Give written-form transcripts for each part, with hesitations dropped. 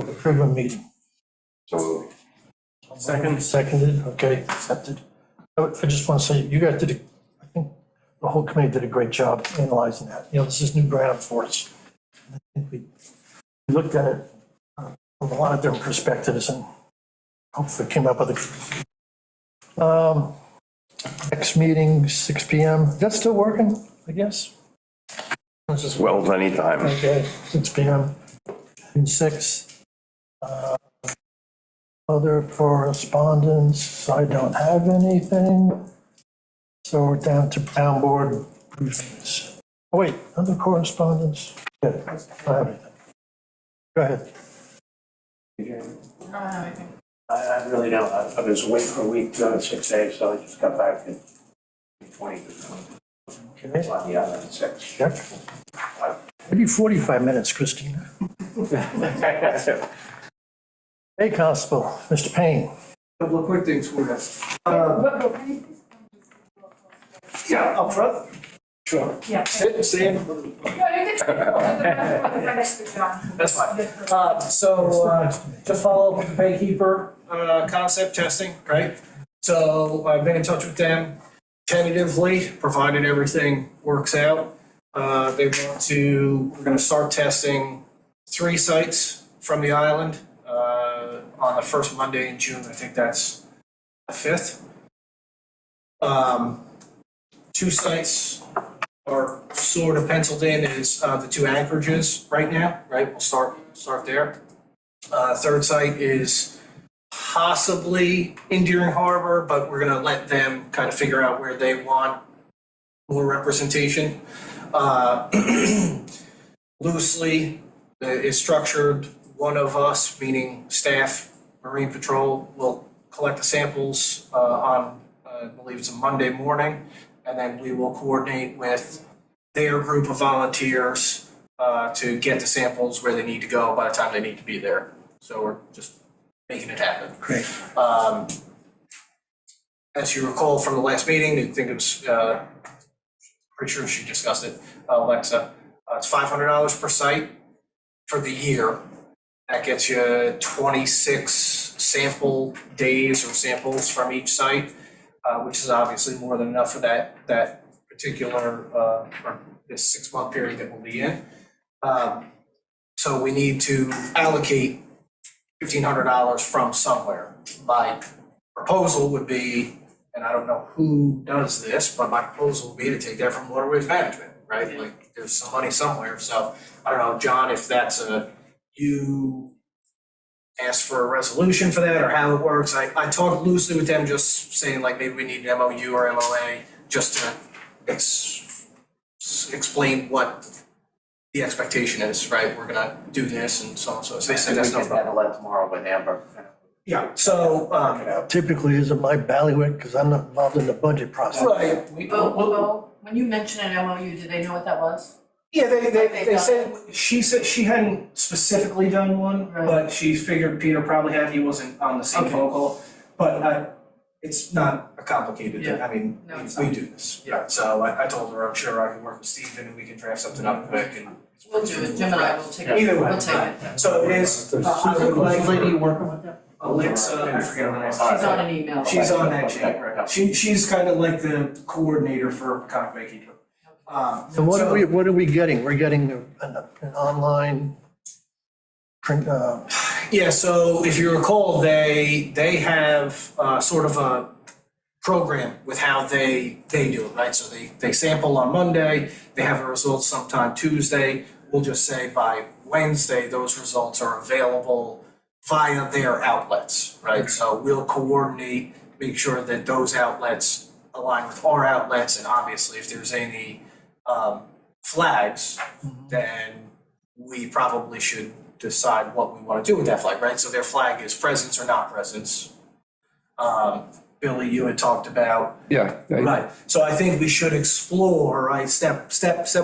approve a meeting. So Seconded, okay, accepted. I just want to say, you guys did, I think the whole committee did a great job analyzing that. You know, this is new ground for us. I think we looked at it from a lot of different perspectives and hopefully came up with a. Next meeting, 6 PM. Is that still working, I guess? This is well, anytime. okay, 6 PM. And 6. Other correspondence, I don't have anything. So we're down to town board briefings. Oh, wait, other correspondence? Yeah, I don't have anything. Go ahead. I really don't. I was away for a week, 6 days, so I just got back in 20. Okay, On the other 6. check. Maybe 45 minutes, Christina. Hey, Constable, Mr. Payne. Couple of quick things for us. Yeah, up front? Sure. Yeah. Stand. No, you can That's fine. To follow up with the Baykeeper concept testing, right? So I've been in touch with them tentatively, provided everything works out. We're gonna start testing 3 sites from the island on the first Monday in June. I think that's the 5th. 2 sites are sort of penciled in as the 2 anchorages right now, right? We'll start there. 3rd site is possibly in Deering Harbor, but we're gonna let them kind of figure out where they want more representation. Loosely, is structured, one of us, meaning staff, Marine Patrol, will collect the samples on, I believe it's a Monday morning, and then we will coordinate with their group of volunteers to get the samples where they need to go by the time they need to be there. So we're just making it happen. Great. As you recall from the last meeting, I think it was, pretty sure she discussed it, Alexa, it's $500 per site for the year. That gets you 26 sample days or samples from each site, which is obviously more than enough for that particular, or this 6-month period that we'll be in. So we need to allocate $1,500 from somewhere. My proposal would be, and I don't know who does this, but my proposal would be to take that from Waterways Management, right? Like, there's some money somewhere, so I don't know, John, if that's you ask for a resolution for that or how it works. I talked loosely with them, just saying like maybe we need an MOU or MOA just to explain what the expectation is, right? We're gonna do this and so on, so they said that's no problem. Handle that tomorrow with Amber. Yeah, so, Typically, isn't my bailiwick, because I'm not involved in the budget process. right, Well, when you mentioned an MOU, did they know what that was? yeah, they said, she said she hadn't specifically done one, Right. but she figured Peter probably had, he wasn't on the same Okay. phone call. But it's not a complicated thing, I mean, No, it's we not. do this. Yeah. So I told her, I'm sure I can work with Steven and we can draft something up quick and. We'll do it, Jim and I will take it. Either way. We'll take it. So it is, I would like lady working with them? Alexa, I forget her name. She's on an email. She's on that chain, right? She's kind of like the coordinator for Peacock Baykeeper. So what are we getting? We're getting an online print, Yeah, so if you recall, they have sort of a program with how they do it, right? So they sample on Monday, they have the results sometime Tuesday. We'll just say by Wednesday, those results are available via their outlets, right? So we'll coordinate, make sure that those outlets align with our outlets, and obviously if there's any flags, then we probably should decide what we want to do with that flag, right? So their flag is presence or not presence. Billy, you had talked about. Yeah. Right, so I think we should explore, right, step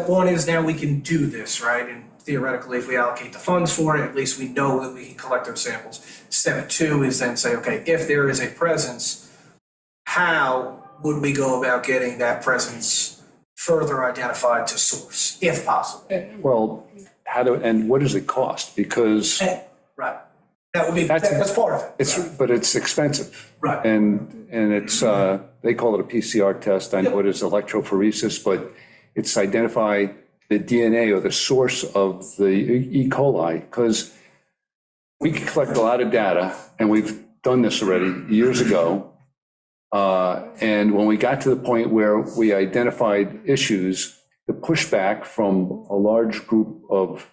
one is now we can do this, right? And theoretically, if we allocate the funds for it, at least we know that we can collect those samples. Step 2 is then say, okay, if there is a presence, how would we go about getting that presence further identified to source, if possible? Well, and what does it cost? Because Right, mean, that's part of it. But it's expensive. Right. And it's, they call it a PCR test. I know it is electrophoresis, but it's identify the DNA or the source of the E. coli, because we can collect a lot of data, and we've done this already years ago. And when we got to the point where we identified issues, the pushback from a large group of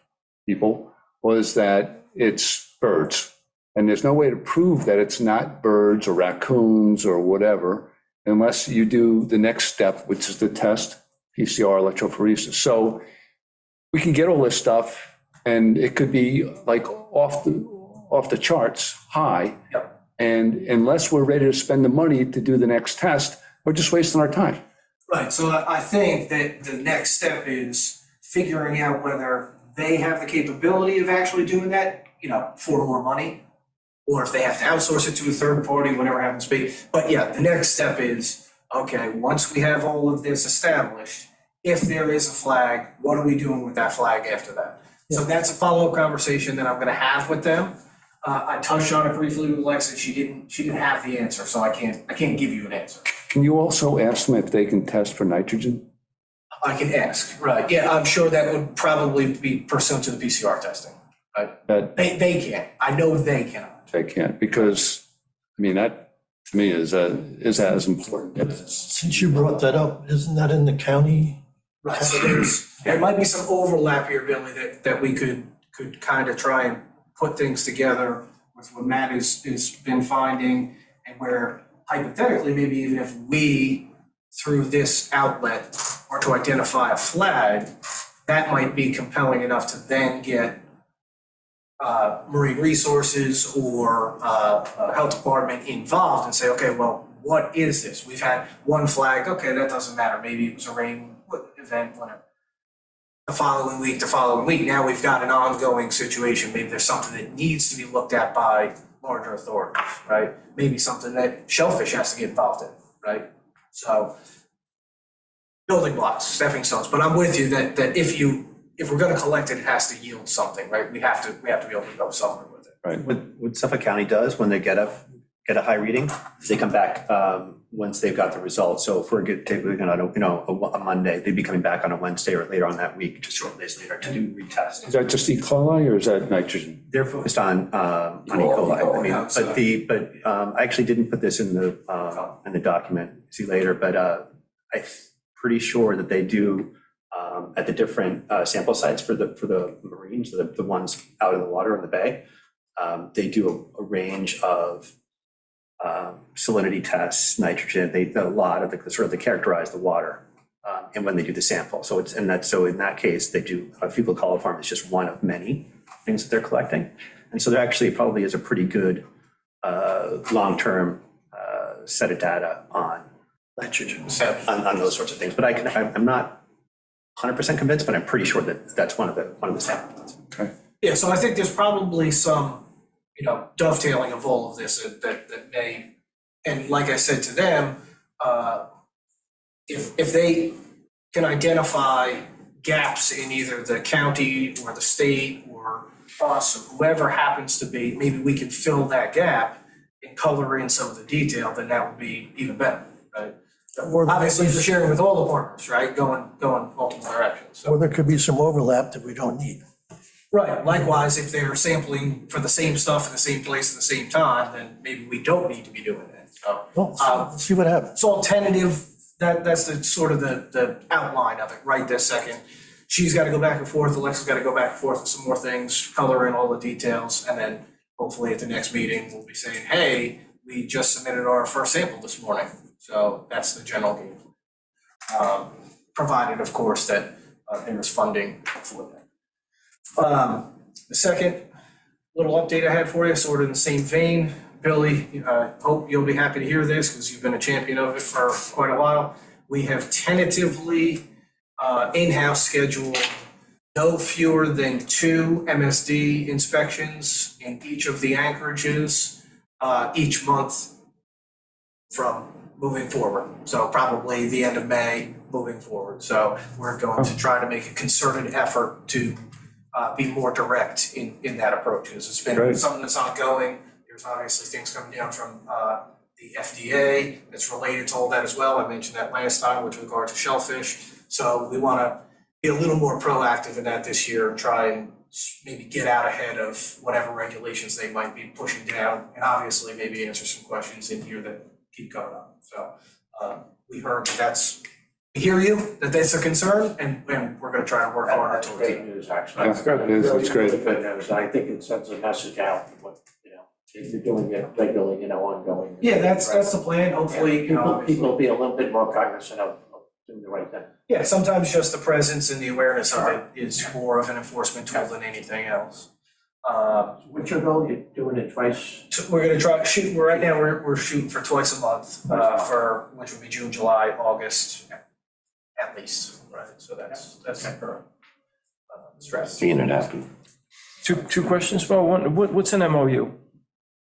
people was that it's birds. And there's no way to prove that it's not birds or raccoons or whatever, unless you do the next step, which is the test, PCR electrophoresis. So we can get all this stuff, and it could be like off the charts high. Yep. And unless we're ready to spend the money to do the next test, we're just wasting our time. Right, so I think that the next step is figuring out whether they have the capability of actually doing that, for more money, or if they have to outsource it to a third party, whatever happens to be. But yeah, the next step is, okay, once we have all of this established, if there is a flag, what are we doing with that flag after that? So that's a follow-up conversation that I'm gonna have with them. I touched on it briefly with Alexa. She didn't have the answer, so I can't give you an answer. Can you also ask them if they can test for nitrogen? I can ask, right? Yeah, I'm sure that would probably be pursuant to the PCR testing. Right? That They can't. I know they cannot. they can't, because, I mean, that to me is as important. Since you brought that up, isn't that in the county? Right. So there might be some overlap here, Billy, that we could kind of try and put things together with what Matt has been finding, and where hypothetically, maybe even if we, through this outlet, were to identify a flag, that might be compelling enough to then get marine resources or health department involved and say, okay, well, what is this? We've had one flag, okay, that doesn't matter. Maybe it was a rain event, whatever. The following week, now we've got an ongoing situation. Maybe there's something that needs to be looked at by larger authorities, right? Maybe something that shellfish has to get involved in, right? So building blocks, stepping stones. But I'm with you that if we're going to collect it, it has to yield something, right? We have to be able to go somewhere with it. Right. What Suffolk County does when they get a high reading, is they come back once they've got the results. So if we're taking on a Monday, they'd be coming back on a Wednesday or later on that week, just short days later, to do retest. Is that just E. coli or is that nitrogen? They're focused on E. coli. I mean, but I actually didn't put this in the document. See later, but I'm pretty sure that they do at the different sample sites for the marines, the ones out in the water in the bay. They do a range of salinity tests, nitrogen. A lot of they characterize the water, and when they do the sample. So in that case, they do fecal coliform is just one of many things that they're collecting, and so there actually probably is a pretty good long-term set of data on nitrogen on those sorts of things. But I'm not 100% convinced, but I'm pretty sure that that's one of the samples. Okay. Yeah, so I think there's probably some, dovetailing of all of this that may, and like I said to them, if they can identify gaps in either the county or the state or us or whoever happens to be, maybe we can fill that gap and color in some of the detail, then that would be even better, right? Obviously, for sharing with all the partners, right, going multiple directions. So. Or there could be some overlap that we don't need. Right, likewise, if they're sampling for the same stuff in the same place at the same time, then maybe we don't need to be doing that. So, Well, see what happens. it's all tentative, that's the sort of the outline of it right this second. She's got to go back and forth, Alexa's got to go back and forth with some more things, color in all the details, and then hopefully at the next meeting, we'll be saying, hey, we just submitted our first sample this morning. So that's the general game. Provided, of course, that there is funding for that. The second little update I had for you, sort of in the same vein, Billy, I hope you'll be happy to hear this because you've been a champion of it for quite a while. We have tentatively in-house scheduled no fewer than 2 MSD inspections in each of the anchorages each month from moving forward. So probably the end of May moving forward. So we're going to try to make a concerted effort to be more direct in that approach. Because it's been Great. something that's ongoing. There's obviously things coming down from the FDA that's related to all that as well. I mentioned that last time with regard to shellfish. So we want to be a little more proactive in that this year and try and maybe get out ahead of whatever regulations they might be pushing down, and obviously maybe answer some questions in here that keep coming up. So we heard we hear you, that that's a concern, and we're gonna try to work harder That's towards it. great news, actually. That's good. It's Really, great. really good news. I think it sends a message out, if you're doing it regularly, ongoing. Yeah, that's the plan, hopefully, People will be a little bit more cognizant of doing the right thing. Yeah, sometimes just the presence and the awareness of it is more of an enforcement tool than anything else. What's your goal? You're doing it twice? So we're gonna right now, we're shooting for twice a month, which would be June, July, August, at least, right? So that's the current strategy. Seeing it happen. Two questions, Bo. One, what's an MOU?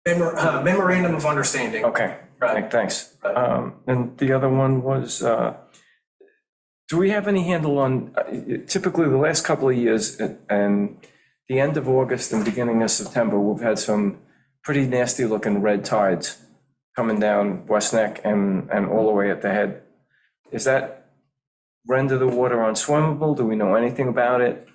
Memorandum of understanding. Okay, Right. thanks. Right. And the other one was, do we have any handle on, typically the last couple of years and the end of August and beginning of September, we've had some pretty nasty looking red tides coming down West Neck and all the way at the head. Is that render the water unswimmable? Do we know anything about it?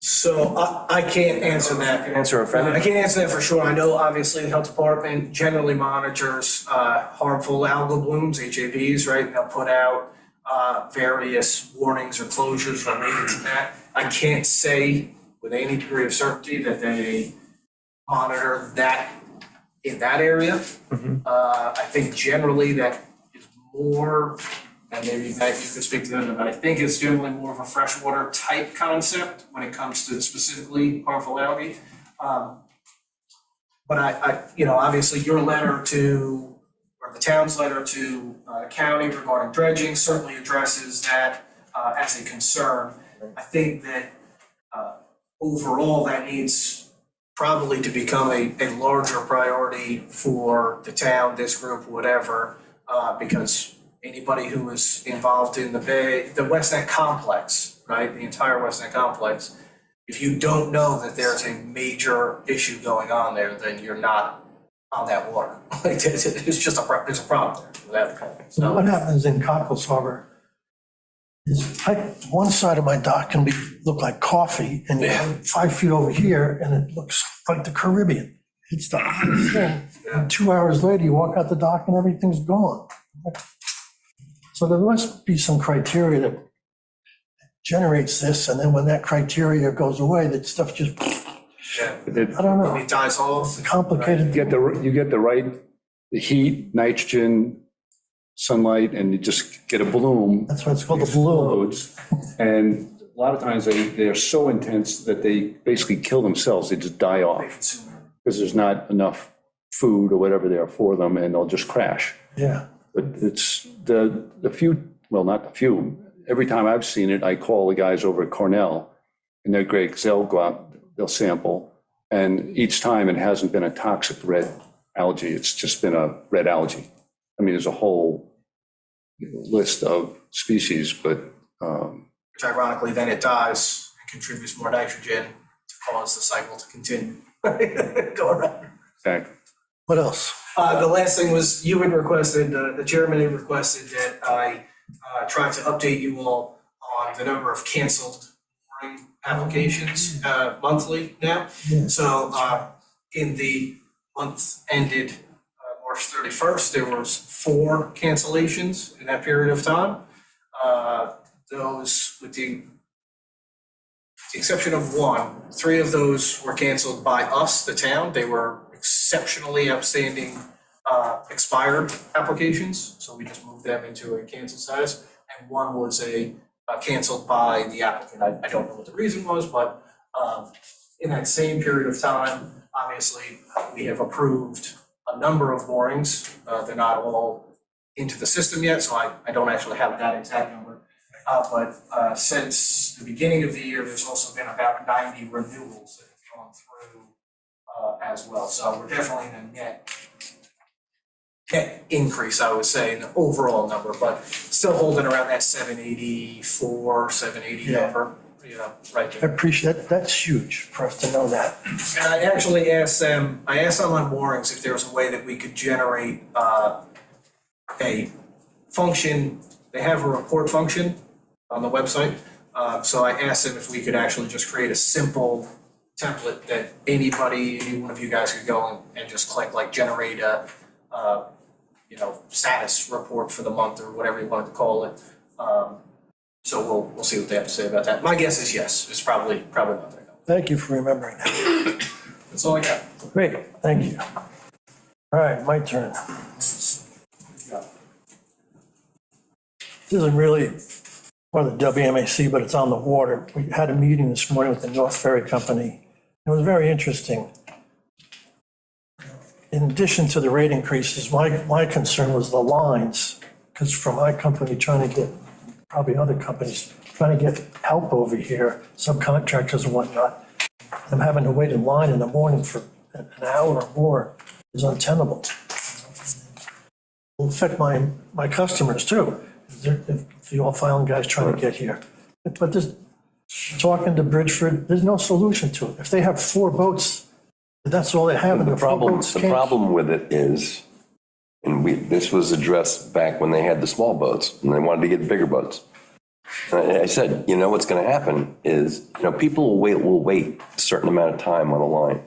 So I can't answer that. Answer if I any. can't answer that for sure. I know obviously the health department generally monitors harmful algal blooms, HABs, right? They'll put out various warnings or closures related to that. I can't say with any degree of certainty that they monitor that in that area. I think generally that is more, and maybe Matt, you could speak to them, but I think it's generally more of a freshwater type concept when it comes to specifically harmful algae. But I, obviously your letter to, or the town's letter to the county regarding dredging certainly addresses that as a concern. I think that overall that needs probably to become a larger priority for the town, this group, whatever, because anybody who is involved in the West Neck complex, right, the entire West Neck complex, if you don't know that there's a major issue going on there, then you're not on that water. Like, it's just there's a problem there with that. So what happens in Cockles Harbor is one side of my dock can look like coffee, and you go 5 feet over here and it looks like the Caribbean. It's the oddest thing. And 2 hours later, you walk out the dock and everything's gone. So there must be some criteria that generates this, and then when that criteria goes away, that stuff just, Yeah, I don't know, it dies off. complicated. You get the heat, nitrogen, sunlight, and you just get a bloom. That's why it's called the bloom. Explodes. And a lot of times they are so intense that they basically kill themselves. They just die off because there's not enough food or whatever there for them, and they'll just crash. Yeah. But it's the few, well, not the few, every time I've seen it, I call the guys over at Cornell, and they're great because they'll go out, they'll sample, and each time it hasn't been a toxic red algae, it's just been a red algae. I mean, there's a whole list of species, but Which ironically, then it dies and contributes more nitrogen to cause the cycle to continue. Go around. exactly. What else? The last thing was you had requested, the chairman had requested that I try to update you all on the number of canceled mooring applications monthly now. Yeah. So in the month ended March 31st, there was 4 cancellations in that period of time. Those, with the exception of 1, 3 of those were canceled by us, the town. They were exceptionally outstanding expired applications, so we just moved them into a canceled status. And 1 was canceled by the applicant. I don't know what the reason was, but in that same period of time, obviously, we have approved a number of moorings. They're not all into the system yet, so I don't actually have that exact number. But since the beginning of the year, there's also been about 90 renewals that have gone through as well. So we're definitely in a net increase, I would say, in the overall number, but still holding around that 784, 780 number. you know, right I there. appreciate that. That's huge for us to know that. And I actually asked them, on Moorings if there was a way that we could generate a function. They have a report function on the website. So I asked them if we could actually just create a simple template that anybody, any one of you guys could go and just click, like generate a, you know, status report for the month or whatever you wanted to call it. So we'll see what they have to say about that. My guess is yes, it's probably not gonna go. Thank you for remembering that. That's all I got. Great, thank you. All right, my turn. This isn't really part of the WMAC, but it's on the water. We had a meeting this morning with the North Ferry Company. It was very interesting. In addition to the rate increases, my concern was the lines, because from my company trying to get, probably other companies, trying to get help over here, subcontractors and whatnot, I'm having to wait in line in the morning for an hour or more is untenable. Will affect my customers too. If the oil filing guys trying to get here. But this, talking to Bridgeford, there's no solution to it. If they have 4 boats, that's all they have. And The problem with it is, and this was addressed back when they had the small boats and they wanted to get bigger boats. And I said, you know, what's going to happen is, you know, people will wait a certain amount of time on a line.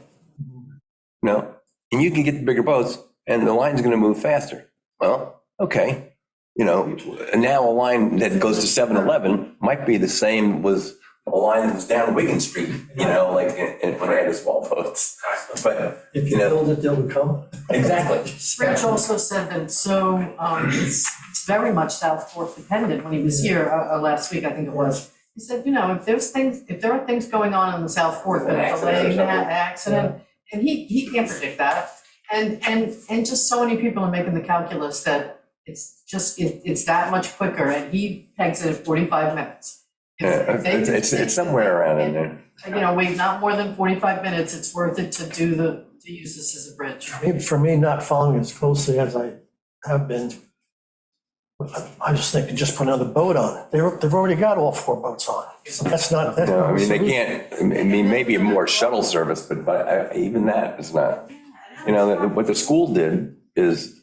No, and you can get the bigger boats and the line's going to move faster. Well, okay. You know, now a line that goes to 7-Eleven might be the same was a line that was down Wigan Street, you know, like when I had the small boats. But, If you build it, they'll come. Exactly. Rich also said that it's very much South Fork dependent. When he was here last week, I think it was. He said, you know, if there are things going on in the South Fork that are delaying that accident, and he can't predict that. And just so many people are making the calculus that it's that much quicker, and he pegs it at 45 minutes. If they- It's somewhere around in there. You know, wait, not more than 45 minutes, it's worth it to use this as a bridge. For me, not following as closely as I have been, I just think just put another boat on it. They've already got all 4 boats on. That's not. No, I mean, they can't, I mean, maybe a more shuttle service, but even that is not. You know, what the school did is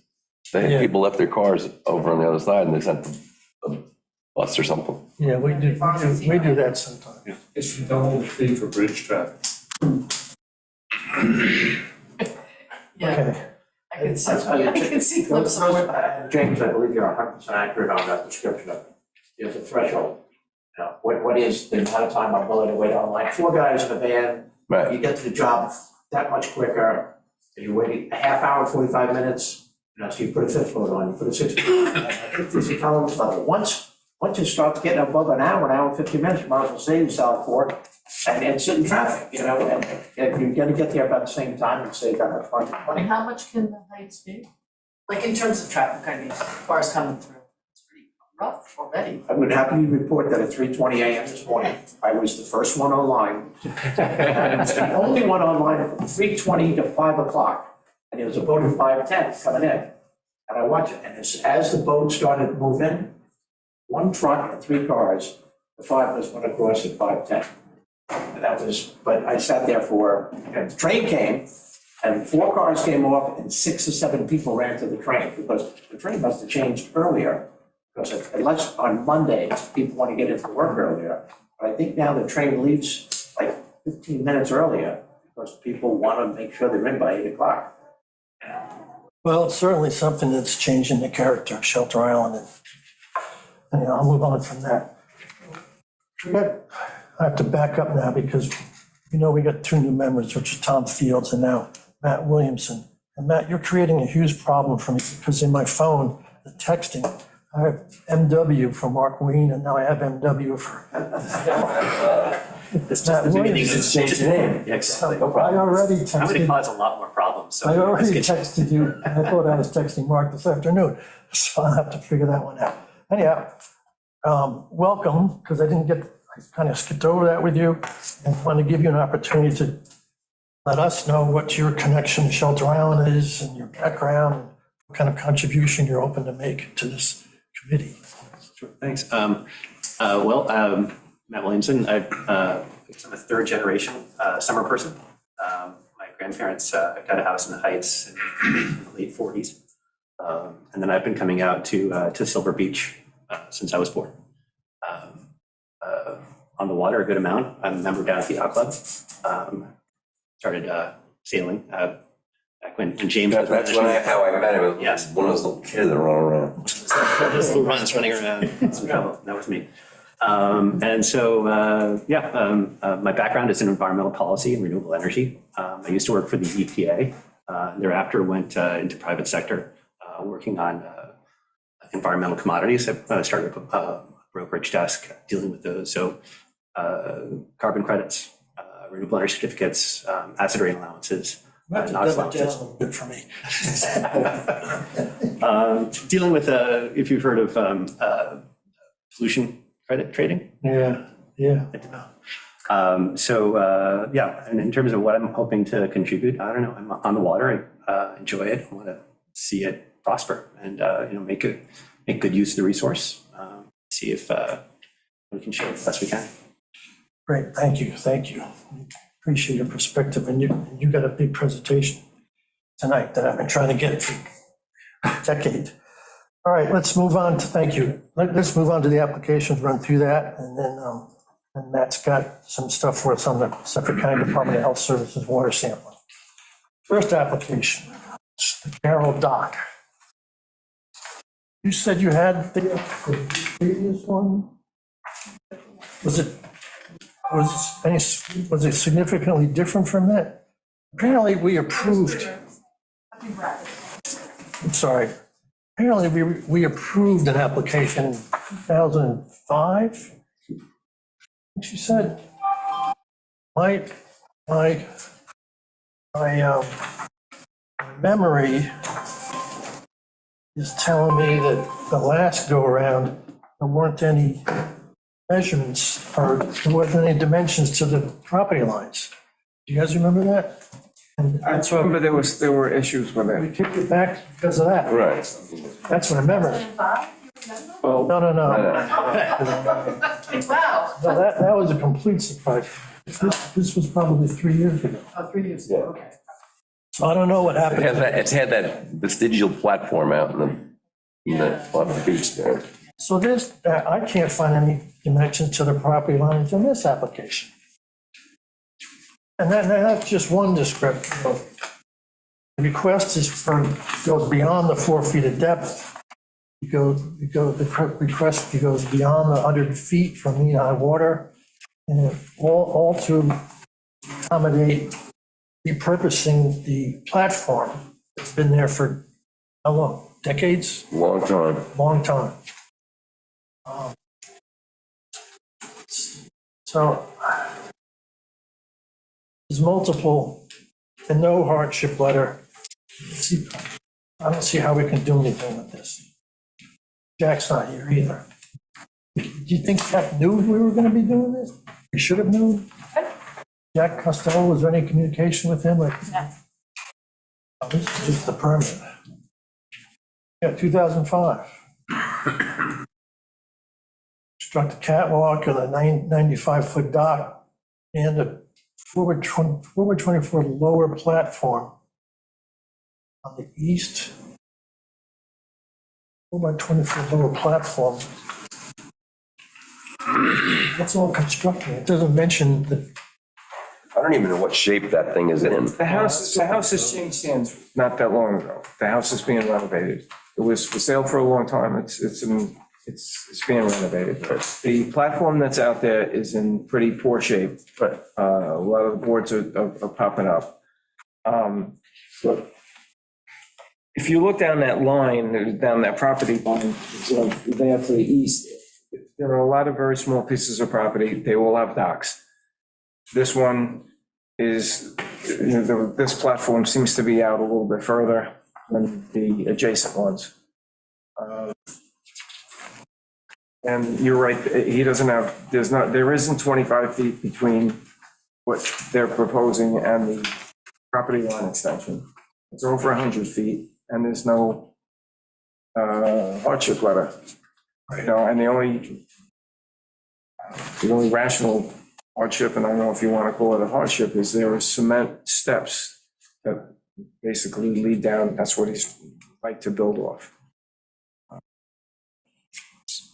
they had people left their cars over on the other side and they sent a bus or something. Yeah, we do that sometimes. It's a double fee for bridge traffic. Yeah, Okay. I can see clips of it. James, I believe you're 100% accurate on that description of, there's a threshold. Now, what is the amount of time I'm willing to wait online? 4 guys in a van, Right. you get to the job that much quicker, and you wait a half hour, 45 minutes, you know, so you put a 5th boat on, you put a 6th boat on. I think there's a tolerance level. Once you start getting above an hour and 50 minutes, you might as well save yourself for it and sit in traffic, you know, and you're gonna get there about the same time and save that much money. And how much can the heights be? Like in terms of traffic, I mean, cars coming through, it's pretty rough already. I would happily report that at 3:20 a.m. this morning, I was the first one online. I was the only one online from 3:20 to 5 o'clock. And there was a boat at 5:10 coming in. And I watched it, and as the boat started to move in, 1 truck and 3 cars, the 5 of us went across at 5:10. And that was, but I sat there and the train came, and 4 cars came off, and 6 or 7 people ran to the train, because the train must have changed earlier. Because unless on Mondays, people want to get into work earlier. But I think now the train leaves like 15 minutes earlier, because people want to make sure they're in by 8 o'clock. Well, it's certainly something that's changing the character of Shelter Island, and you know, I'll move on from that. I have to back up now because, you know, we got 2 new members, which are Tom Fields and now Matt Williamson. And Matt, you're creating a huge problem for me because in my phone, the texting, I have MW for Mark Ween, and now I have MW for Matt Williamson. Change the name. Yeah, exactly. No I problem. already I'm gonna texted. cause a lot more problems, so. I already let's get- texted you, I thought I was texting Mark this afternoon, so I'll have to figure that one out. Anyhow, welcome, because I kind of skipped over that with you, and want to give you an opportunity to let us know what your connection to Shelter Island is and your background, and what kind of contribution you're open to make to this committee. Sure, thanks. Matt Williamson. I'm a third generation summer person. My grandparents got a house in the Heights in the late 40s. And then I've been coming out to Silver Beach since I was born. On the water a good amount. I'm a member down at the yacht club. Started sailing back when James was That's how I met him. Yes. One of those little kids that run around. Those little runs running around, some trouble. That was me. And so, my background is in environmental policy and renewable energy. I used to work for the EPA. Thereafter, went into private sector, working on environmental commodities. I started a brokerage desk dealing with those. So, carbon credits, renewable energy certificates, acid rain allowances. You have to NOx dumb it down a allowances. little bit for me. Dealing with, if you've heard of pollution credit trading. Yeah. And in terms of what I'm hoping to contribute, I don't know, I'm on the water, I enjoy it, I want to see it prosper and, make good use of the resource, see if we can share it the best we can. Great, thank you. Appreciate your perspective, and you got a big presentation tonight that I've been trying to get for a decade. All right, let's move on to, thank you. Let's move on to the applications, run through that, and then and Matt's got some stuff for us on the Suffolk County Department of Health Services water sampling. First application, the Carroll Dock. You said you had the previous one? Was it significantly different from that? Apparently, we approved. I'm sorry. Apparently, we approved an application in 2005. She said, my memory is telling me that the last go around, there weren't any measurements or there wasn't any dimensions to the property lines. Do you guys remember that? And I remember there were issues with we it. kicked it back because of that. Right. That's what I remember. Well, No. Wow. No, that was a complete surprise. This was probably 3 years ago. Oh, 3 years ago, okay. So I don't know what happened. It's had that vestigial platform out on the beach there. So I can't find any dimensions to the property lines in this application. And that's just one description. The request goes beyond the 4 feet of depth. The request goes beyond the 100 feet from mean high water, and all to accommodate repurposing the platform that's been there for how long? Decades? Long time. Long time. So there's multiple, and no hardship letter. I don't see how we can do anything with this. Jack's not here either. Do you think Jack knew we were going to be doing this? We should have known. Jack Costello, was there any communication with him? Like, oh, this is just the permit. Yeah, 2005. Construct a catwalk and a 95-foot dock and a forward 24 lower platform on the east. 4x24 lower platform. That's all constructed. It doesn't mention the. I don't even know what shape that thing is in. the house has changed hands not that long ago. The house is being renovated. It was for sale for a long time. It's being renovated. The platform that's out there is in pretty poor shape, but a lot of the boards are popping up. But if you look down that line, down that property line, there to the east, there are a lot of very small pieces of property. They all have docks. This one is, this platform seems to be out a little bit further than the adjacent ones. And you're right, he doesn't have, there isn't 25 feet between what they're proposing and the property line extension. It's over 100 feet and there's no hardship letter. And the only the only rational hardship, and I don't know if you want to call it a hardship, is there are cement steps that basically lead down, that's what he's like to build off.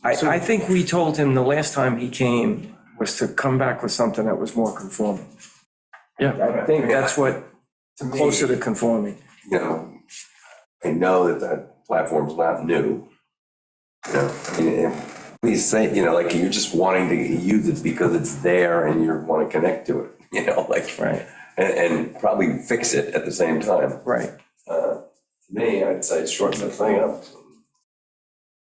I think we told him the last time he came was to come back with something that was more conforming. Yeah. I think that's what, closer to conforming. You know, I know that that platform's not new. You know, I mean, please say, you know, like you're just wanting to use it because it's there and you want to connect to it, you know, like, Right. and probably fix it at the same time. Right. To me, I'd say shorten the thing up.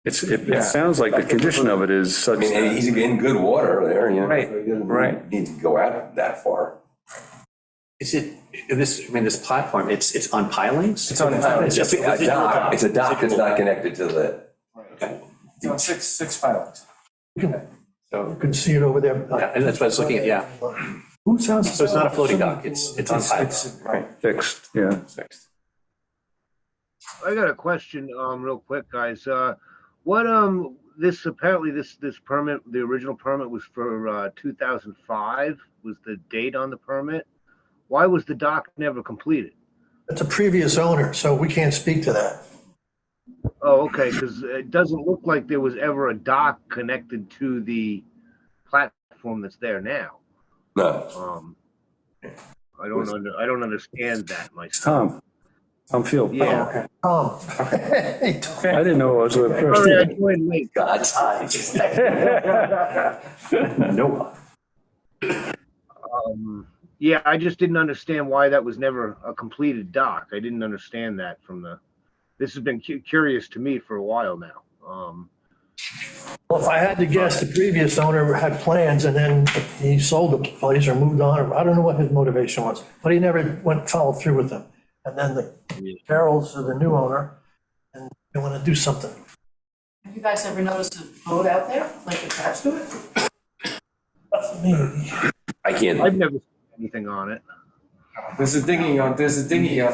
It sounds like the condition of it is I such. mean, he's in good water there, you know. Right, so he doesn't right. Need to go out that far. Is it, this platform, it's on pilings? It's on pilings. It's It's a dock, it's a dock that's not connected to the, Okay. It's on six pilings. So, You can see it over there. yeah, and that's what I was looking at, yeah. Whose house? So it's not a floating dock, it's on pilings. It's, right, Fixed, yeah. fixed. I got a question, real quick, guys. Apparently this permit, the original permit was for, 2005, was the date on the permit. Why was the dock never completed? It's a previous owner, so we can't speak to that. Oh, okay, because it doesn't look like there was ever a dock connected to the platform that's there now. no. I don't understand that myself. Tom Field. Yeah. Tom. Hey, Tom. I didn't know it was the first. Sorry, I joined late. God's No. Yeah, I just didn't understand why that was never a completed dock. I didn't understand that this has been curious to me for a while now. Well, if I had to guess, the previous owner had plans and then he sold the place or moved on, or I don't know what his motivation was, but he never followed through with them. And then the Carol's the new owner and they want to do something. Have you guys ever noticed a boat out there, like attached to it? Maybe. I can't. I've never seen anything on it. There's a dinghy on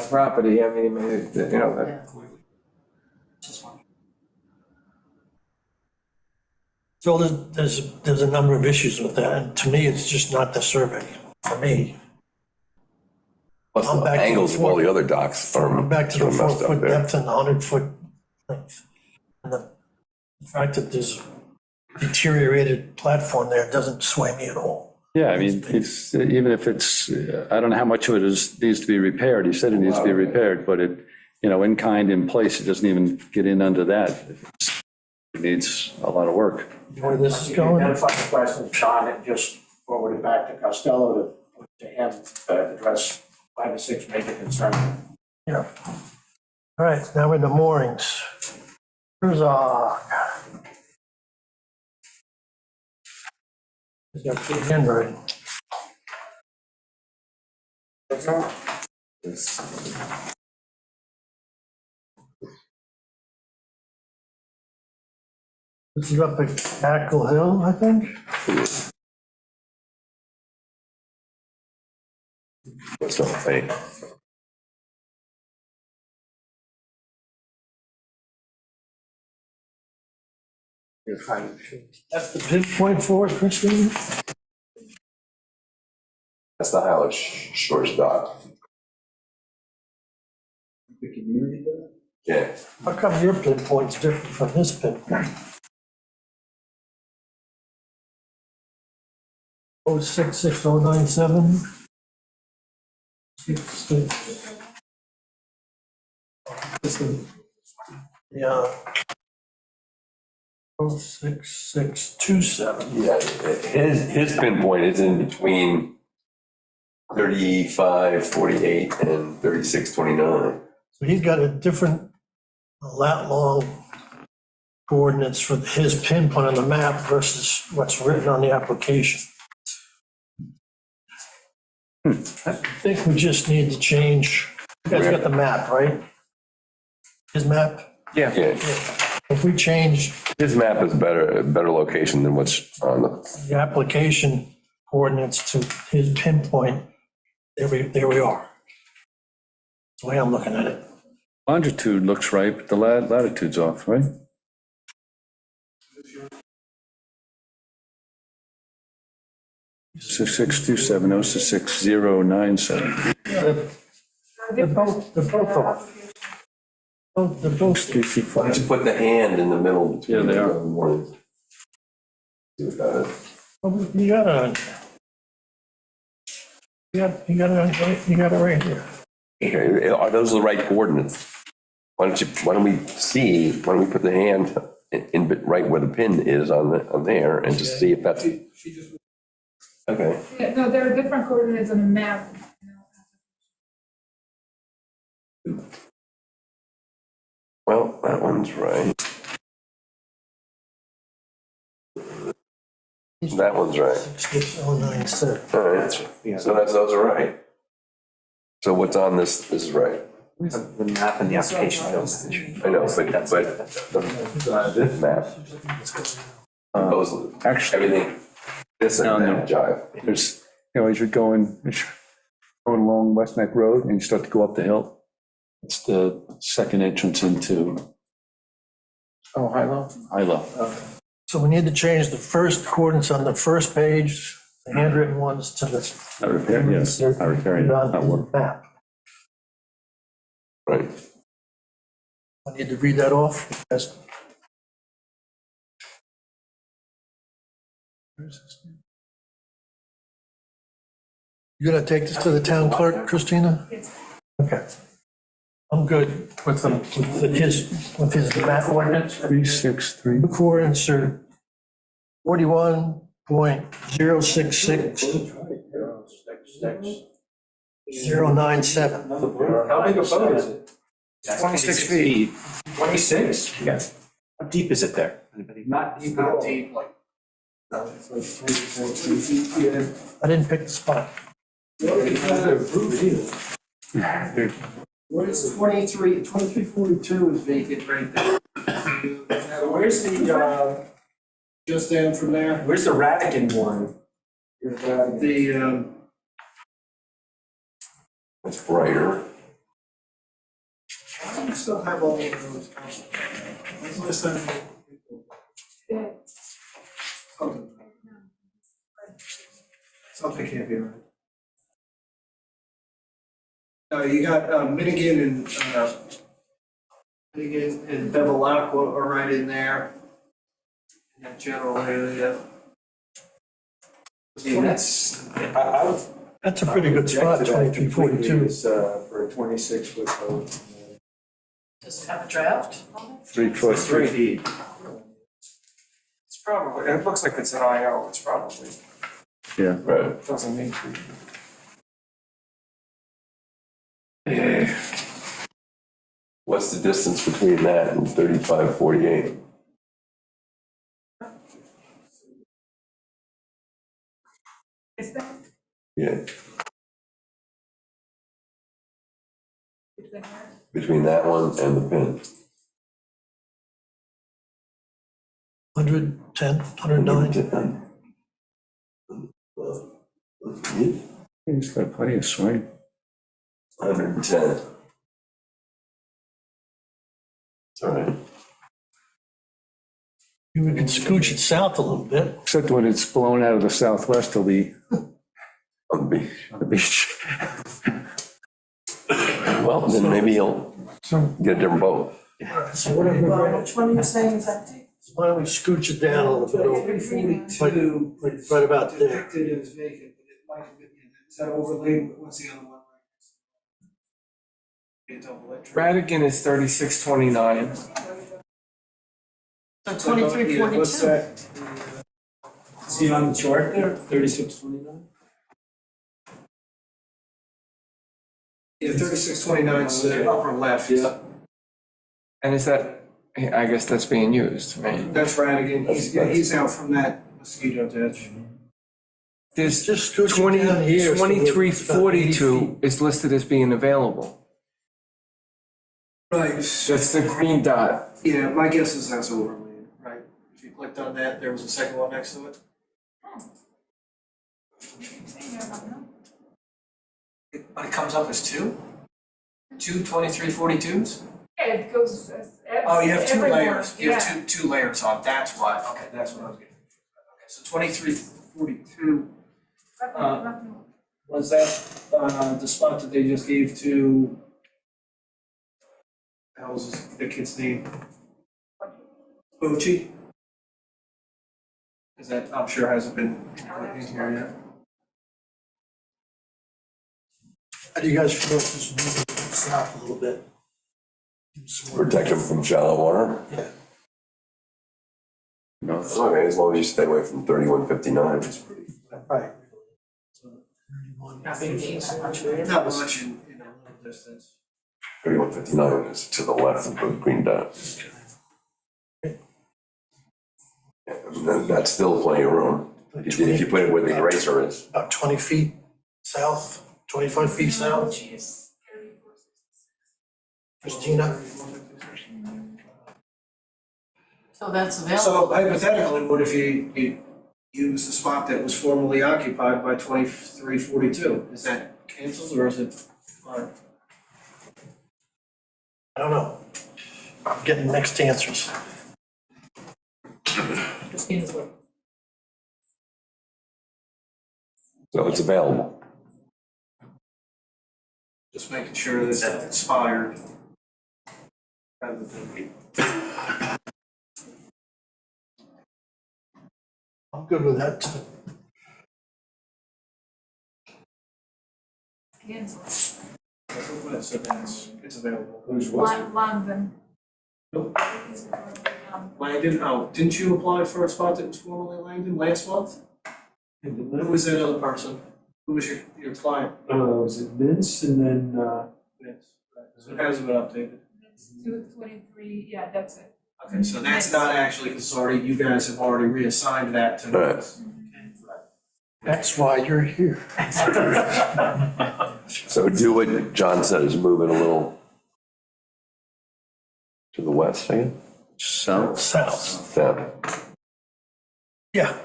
property, I mean, you know, that. Yeah. Just one. So there's a number of issues with that. And to me, it's just not the survey for me. Plus I'm the back to the angles of all the other docks are I'm back to the sort of messed 4 up foot there. depth and the 100-foot length. And the fact that there's deteriorated platform there doesn't sway me at all. Yeah, I mean, it's, even if it's, I don't know how much of it needs to be repaired. He said it needs to be repaired, but it, you know, in kind, in place, it doesn't even get in under that. It needs a lot of work. Where this is You going? identify the question, Sean, and just forward it back to Costello to him to address 5 or 6 major concerns. Yeah. All right, now we're in the moorings. Here's He's got big handwriting. This is up at Ackle Hill, I think. What's the thing? That's the pinpoint for it, Christine? That's the Highland Shores dock. The community there? Yeah. How come your pinpoint's different from his pinpoint? 066097. 66. Yeah. 06627. Yeah, his pinpoint is in between 3548 and 3629. So he's got a different lat long coordinates for his pinpoint on the map versus what's written on the application. I think we just need to change, you guys got the map, right? His map? Yeah. Yeah, If we change his map is a better location than what's on the application coordinates to his pinpoint, there we are. That's the way I'm looking at it. Longitude looks right, but the latitude's off, right? 6627066097. They're both off. They're both Why don't you put the hand in the middle between Yeah, they are. the ones? See what that is. You got it on. You got it on, you got it right here. Okay, are those the right coordinates? Why don't we put the hand in right where the pin is on there and just see if that's, okay. Yeah, no, there are different coordinates on the map. Well, that one's right. That one's right. 66097. All right, so those are right. So what's on this is right. The map and the application don't match. I know, but this map, those, Actually, everything, this and that jive. there's, as you're going along West Neck Road and you start to go up the hill, it's the second entrance into Oh, Hilo? Hilo. So we need to change the first coordinates on the first page, the handwritten ones to the. Not repaired, yes, not repaired, On not the work. map. Right. I need to read that off. Because you gonna take this to the town clerk, Christina? Okay. I'm good with them, with his map ordinance. 363. Look for insert 41.066. 097. How big a boat is it? 26 feet. 26? Yes. How deep is it there? Anybody? Not deep, like. I didn't pick the spot. Where's 2342 is vacant right there. Where's the, just down from there? Where's the Radigan one? The, It's brighter. I still have all of those. Something can't be right. You got Minigan and Bevilacqua are right in there. In that general area. I mean, I would. That's a pretty good spot, 2342. For a 26-foot boat. Does it have a draft? 3 foot. 3 feet. It's probably, it looks like it's an IO, it's probably, Yeah. Right. it doesn't need 3 feet. What's the distance between that and 3548? Is that? Yeah. Between that one and the pin. 110, 109. He's got plenty of swing. 110. It's all right. We can scooch it south a little bit. Except when it's blown out of the southwest, it'll be On the beach. on the beach. Well, then maybe he'll get a different boat. So what are we going Which one are you saying is that? Why don't we scooch it down a little bit? 342. Right about there. Depicted as vacant, but it might have been, is that overlaid, what's the other one? Radigan is 3629. So 2342. What's that? See on the chart there, 3629? Yeah, 3629 is the upper left. Yeah. And is that, I guess that's being used, right? That's Radigan, he's out from that mosquito ditch. There's Just scooch it 20, down here. so we're about 80 feet. 2342 is listed as being available. Right. That's the green dot. Yeah, my guess is that's overlaid, right? If you clicked on that, there was a second one next to it. But it comes up as two? Two 2342s? Yeah, it goes. Oh, you have two everywhere. layers, you Yeah. have two layers on, that's why, okay, that's what I was getting. Okay, so 2342 Was that, the spot that they just gave to, how was the kid's name? Bucci? Is that, I'm sure hasn't been put in here yet. How do you guys feel if this moving south a little bit? Protect them from shallow water. Yeah. No, Okay, as long as you stay away from 3159. Right. Not big deal. Not much in a little distance. 3159 is to the left of the green dot. Yeah, that's still plenty of room. If you put it where the eraser is. About 20 feet south, 25 feet south. Christina? So that's available. So hypothetically, what if you use the spot that was formerly occupied by 2342? Is that canceled or is it fine? I don't know. I'm getting mixed answers. Christina's work. So it's available. Just making sure that it's expired. Rather than- I'm good with that too. Cancel. So that's, it's available. Who's what? London. Nope. Langdon, oh, didn't you apply for a spot that was formerly Langdon last month? Who was that other person? Who was your client? Was it Vince and then, Yes. So it hasn't been updated. 223, yeah, that's it. Okay, so that's not actually, because it's already, you guys have already reassigned that to. Right. That's why you're here. So do what John said, is move it a little to the west, I guess. south. South. South. Yeah.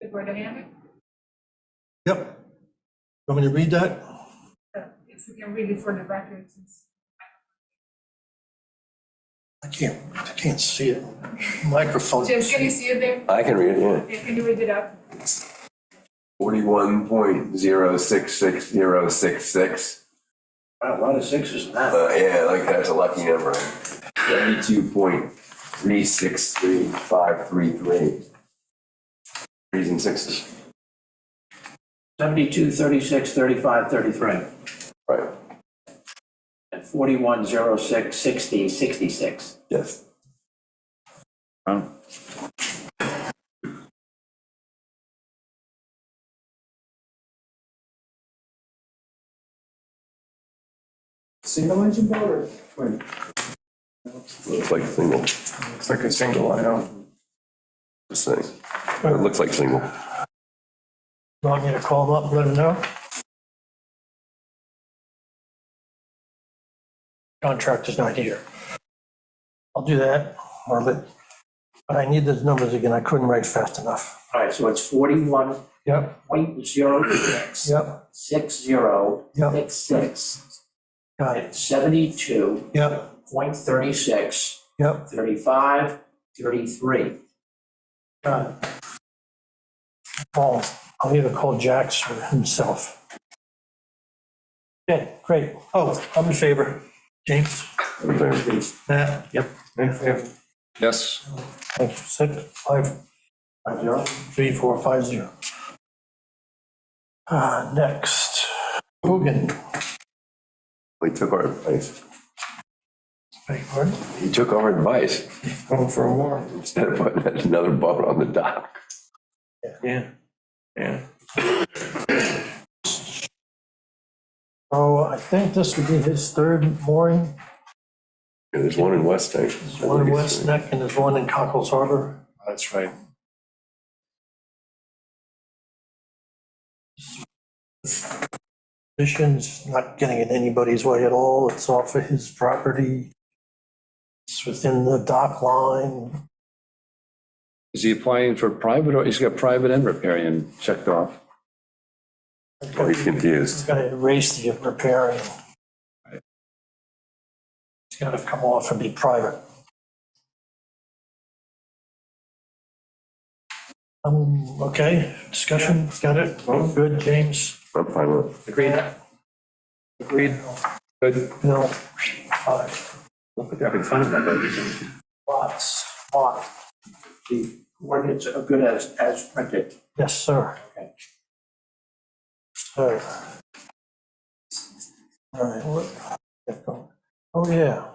The word of hammock, Yep. Want me to read that? if we can read it for the record, since. I can't see it. Microphone. James, can you see it there? I can read it, yeah. Yeah, can you read it out? 41.06666. Wow, a lot of sixes in that. Yeah, like that's a lucky number. 72.363533. Threes and sixes. 72, 36, 35, 33. Right, And 41, 06, 60, 66. yes. single engine boat or twin? Looks like single, It's like a single, I know. just saying. It looks like single. Want me to call them up and let them know? Contractor's not here. I'll do that, but I need those numbers again. I couldn't write fast enough. All right, so it's 41.06, Yep, yep, 60, Yep. 66, got it. and 72, Yep, 0.36, yep, 35, 33. got it. Paul, I'll either call Jax or himself. Okay, great. Oh, I'm in favor. James? Matt? Yep. Yes. Thank you. 6-5-0-3-4-5-0. Next, Hogan. We took our advice. Beg your pardon? He took our advice Going for a walk. instead of putting another boat on the dock. Yeah, yeah. Oh, I think this would be his third mooring. Yeah, there's one in West Tank. There's one in West Neck and there's one in Cockles Harbor. That's right. Mission's not getting in anybody's way at all. It's off of his property. It's within the dock line. Is he applying for private or he's got private and riparian checked off? Oh, he's confused. He's gotta erase the repairing. It's gotta come off and be private. Okay, discussion, got it? Good, James, I'm fine with it. Agreed? Agreed. Good. Bill, Look like they're having fun with that boat. Lot. The coordinates are good as printed. Yes, sir. Okay. So. All right, oh, yeah.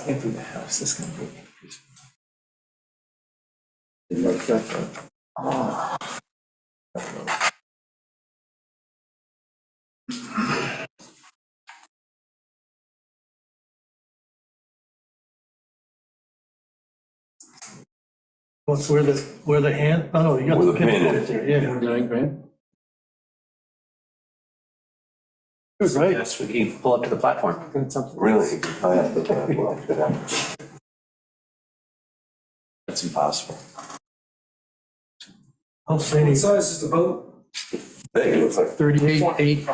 Into the house, this is gonna be. What's where the hand, oh, no, you got Where the the pin pin right is. there, yeah. 9 grand? Good, right? Yes, we can pull up to the platform. Really? I have to- That's impossible. I'll say What size is the boat? Big, it looks like 38, 8,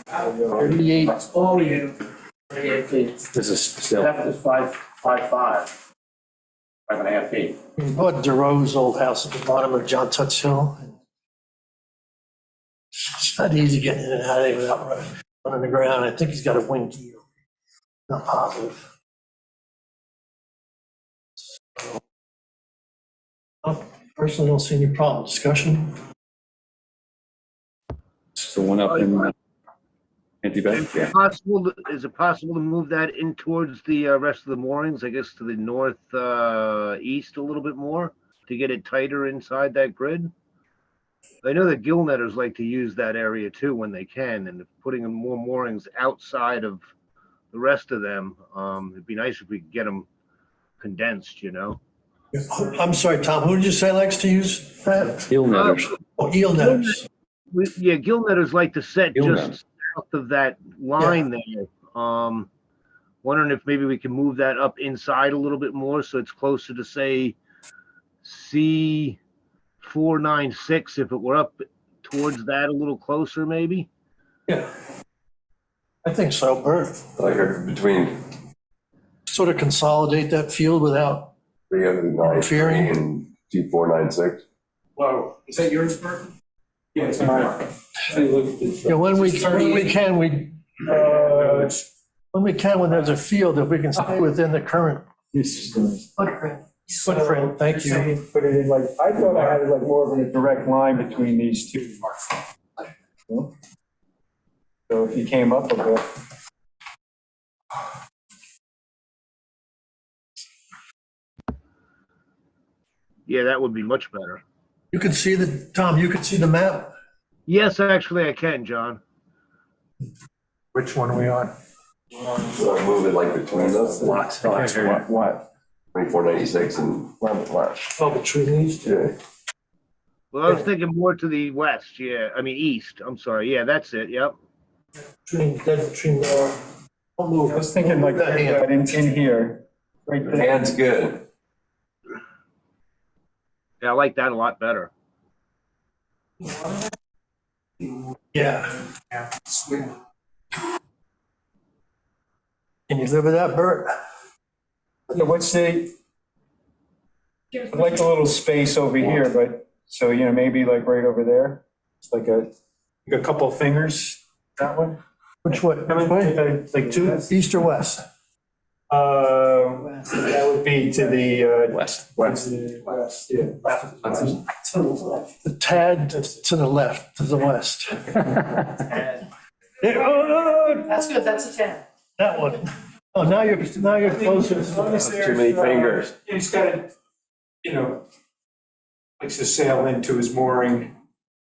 38. Oh, yeah. 38 feet. This is still. Depth is 5.5 feet. We bought DeRoe's old house at the bottom of John Tut's Hill. It's not easy getting in and out of there without running the ground. I think he's got a wing keel. Not positive. Personally, don't see any problem. Discussion? So one up in Anti-Bay. Is it possible, is it possible to move that in towards the rest of the moorings, I guess to the north, east a little bit more to get it tighter inside that grid? I know that gill netters like to use that area too when they can, and if putting in more moorings outside of the rest of them, it'd be nice if we could get them condensed, you know? I'm sorry, Tom, who did you say likes to use that? Eel netters. Oh, eel netters. Yeah, gill netters like to set Gill just netters. south of that line there. Wondering if maybe we can move that up inside a little bit more so it's closer to, say, C496, if it were up towards that a little closer, maybe? Yeah. I think so, Bert. like between Sort of consolidate that field without, 393 and G496. Wow, is that yours, Bert? Yeah, it's mine. when we can, when there's a field, if we can stay within the current footprint, thank you. Put it in like, I thought I had it like more of a direct line between these two. So if you came up a bit. Yeah, that would be much better. You can see Tom, you can see the map? Yes, actually I can, John. Which one are we on? So move it like between those. Lots. What? 2496 and what? Oh, between these two. Yeah. Well, I was thinking more to the west, yeah, I mean, east, I'm sorry, yeah, that's it, yep. Between, don't move. I was thinking like That hand. in here, right there. Hand's good. Yeah, I like that a lot better. Yeah. Can you live with that, Bert? Yeah, what's the, I'd like a little space over here, but, so, maybe like right over there. It's like a couple of fingers, that one. Which way? Like two? East or west? That would be to the, West. west, yeah. The tad to the left, to the west. That's good, that's a 10. That one. Oh, now you're closer. Too many fingers. He's got it, likes to sail into his mooring,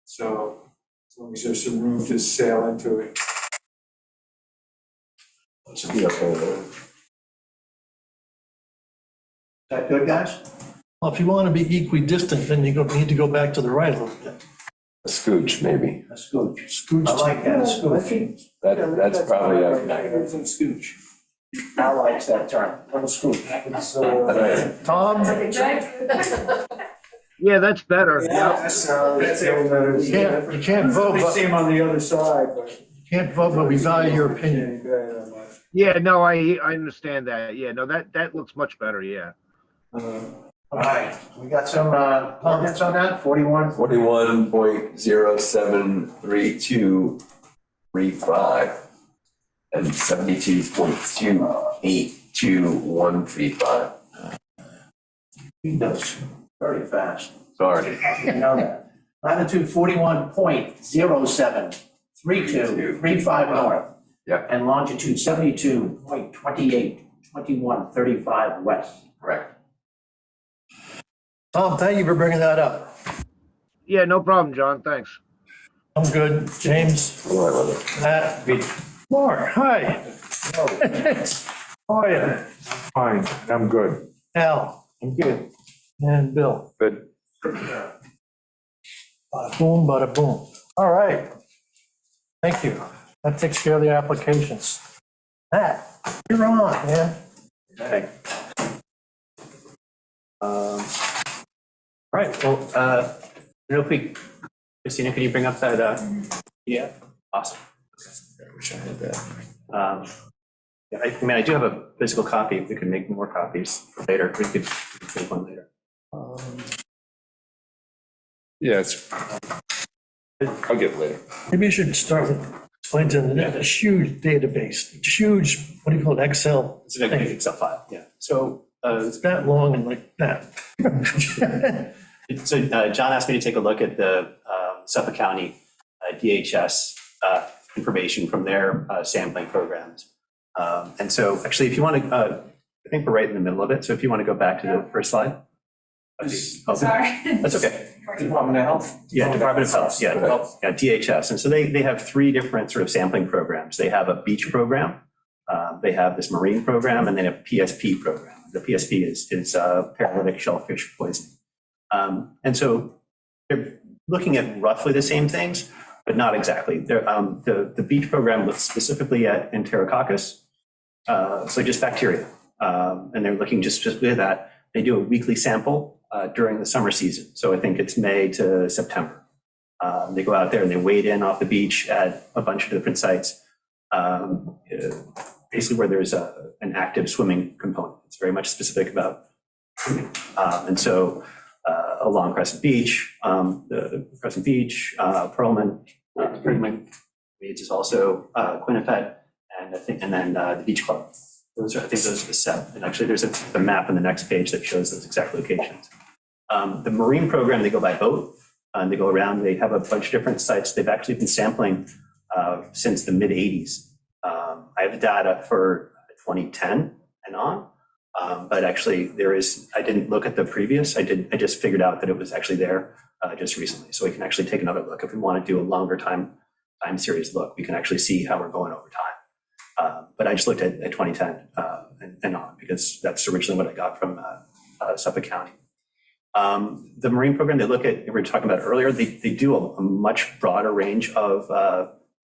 so as long as there's some room to sail into it. Should be okay there. Is that good, guys? Well, if you want to be equidistant, then you need to go back to the right a little bit. A scooch, maybe. A scooch. Scooch. I like that, a scooch. That's probably a. Scooch. I like that term, little scooch. Tom, Yeah, that's better. you can't vote, We but see him on the other side, but. we value your opinion. Yeah, no, I understand that. Yeah, no, that looks much better, yeah. All right, we got some comments on that, 41? 41.073235 and 72.282135. Read those very fast. Sorry. You know that. Latitude 41.073235 north. Yeah. And longitude 72.282135 west. Correct. Tom, thank you for bringing that up. Yeah, no problem, John, thanks. I'm good. James, All right, brother. Matt, Mark, hi. How are you? Fine, I'm good. Al, I'm good. and Bill. Good. Bada boom, bada boom. All right. Thank you. That takes care of the applications. Matt, you're on, man. Okay. All right, well, real quick, Christina, can you bring up that, yeah, awesome. I wish I had that. Yeah, I mean, I do have a physical copy. We can make more copies for later. We could make one later. Yeah, I'll get it later. Maybe you should start with explaining to them that it's a huge database, it's huge, what do you call it, Excel? It's an Excel file, yeah. So, It's that long and like that. John asked me to take a look at the Suffolk County DHS information from their sampling programs. And so actually, if you want to, I think we're right in the middle of it. So if you want to go back to the first slide. Sorry. That's okay. Department of Health? Yeah, Department of Health, yeah, yeah, DHS. And so they have three different sort of sampling programs. They have a beach program, they have this marine program, and they have a PSP program. The PSP is paralytic shellfish poisoning. And so they're looking at roughly the same things, but not exactly. The beach program looks specifically at Enterococcus, so just bacteria. And they're looking just specifically at that. They do a weekly sample during the summer season. So I think it's May to September. They go out there and they wade in off the beach at a bunch of different sites, basically where there's an active swimming component. It's very much specific about swimming. And so along Crescent Beach, Pearlman, Weeds is also Quinnipiac, and then the Beach Club. I think those are the seven. And actually, there's a map on the next page that shows those exact locations. The marine program, they go by boat, and they go around. They have a bunch of different sites. They've actually been sampling since the mid 80s. I have the data for 2010 and on, but actually I didn't look at the previous. I just figured out that it was actually there just recently. So we can actually take another look. If we want to do a longer time series look, we can actually see how we're going over time. But I just looked at 2010 and on, because that's originally what I got from Suffolk County. The marine program, they look at, we were talking about earlier, they do a much broader range of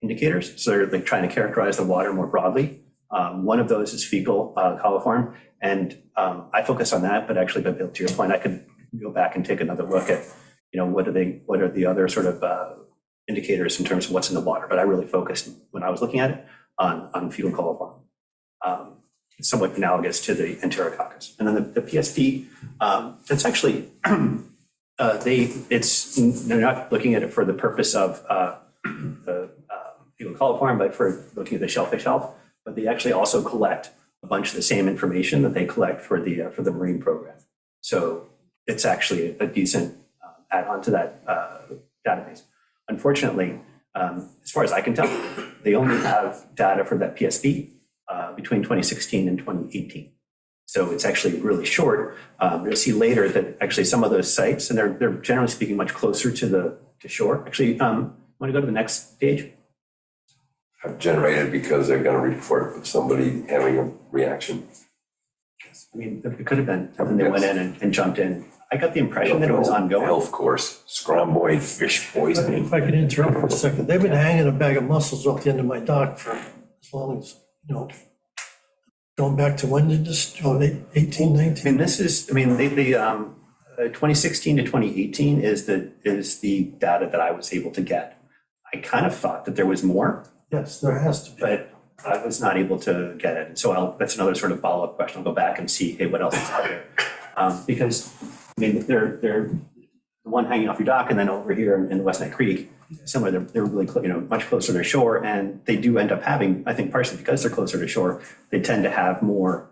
indicators. So they're like trying to characterize the water more broadly. One of those is fecal coliform. And I focus on that, but actually, Bill, to your point, I could go back and take another look at, what are the other sort of indicators in terms of what's in the water. But I really focused, when I was looking at it, on fecal coliform. It's somewhat analogous to the Enterococcus. And then the PSP, it's actually, they're not looking at it for the purpose of the fecal coliform, but for looking at the shellfish health. But they actually also collect a bunch of the same information that they collect for the marine program. So it's actually a decent add-on to that database. Unfortunately, as far as I can tell, they only have data for that PSP between 2016 and 2018. So it's actually really short. You'll see later that actually some of those sites, and they're generally speaking much closer to shore. Actually, want to go to the next page? Generated because they're going to report of somebody having a reaction. I mean, it could have been, and they went in and jumped in. I got the impression that it was ongoing. Health course, scromboid fish poisoning. If I could interrupt for a second, they've been hanging a bag of mussels off the end of my dock for as long as, going back to when did this, 18, 19? I mean, this is, the 2016 to 2018 is the data that I was able to get. I kind of thought that there was more, Yes, there has to be. but I was not able to get it. And so that's another sort of follow-up question. I'll go back and see, hey, what else is out there? Because, I mean, they're the one hanging off your dock and then over here in West Neck Creek, similar, they're really, much closer to shore, and they do end up having, I think partially because they're closer to shore, they tend to have more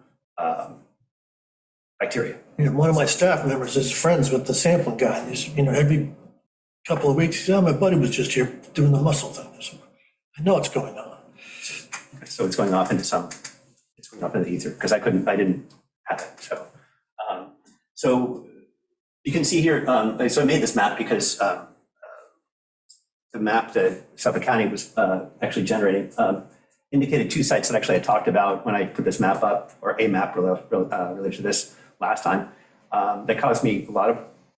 bacteria. One of my staff members is friends with the sampling guy, and he's, every couple of weeks, he said, oh, my buddy was just here doing the mussel thing. I said, I know what's going on. So it's going off into it's going off into the ether, because I didn't have it, so. So you can see here, so I made this map because the map that Suffolk County was actually generating indicated two sites that actually I talked about when I put this map up, or a map related to this last time, that caused me a lot of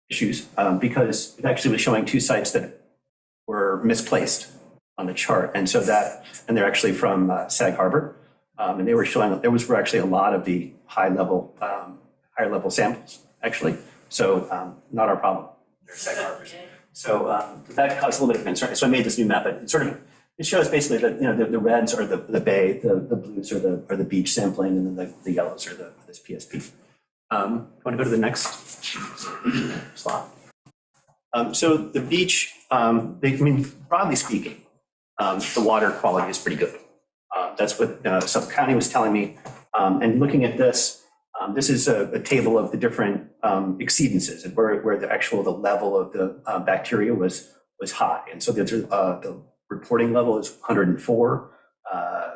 issues because it actually was showing two sites that were misplaced on the chart. And so and they're actually from Sag Harbor. And they were showing, there were actually a lot of the higher level samples, actually. So not our problem. They're Sag Harbor. So that caused a little bit of concern. So I made this new map. It shows basically that the reds are the bay, the blues are the beach sampling, and then the yellows are this PSP. Want to go to the next slide? So the beach, broadly speaking, the water quality is pretty good. That's what Suffolk County was telling me. And looking at this, this is a table of the different exceedances and where the level of the bacteria was high. And so the reporting level is 104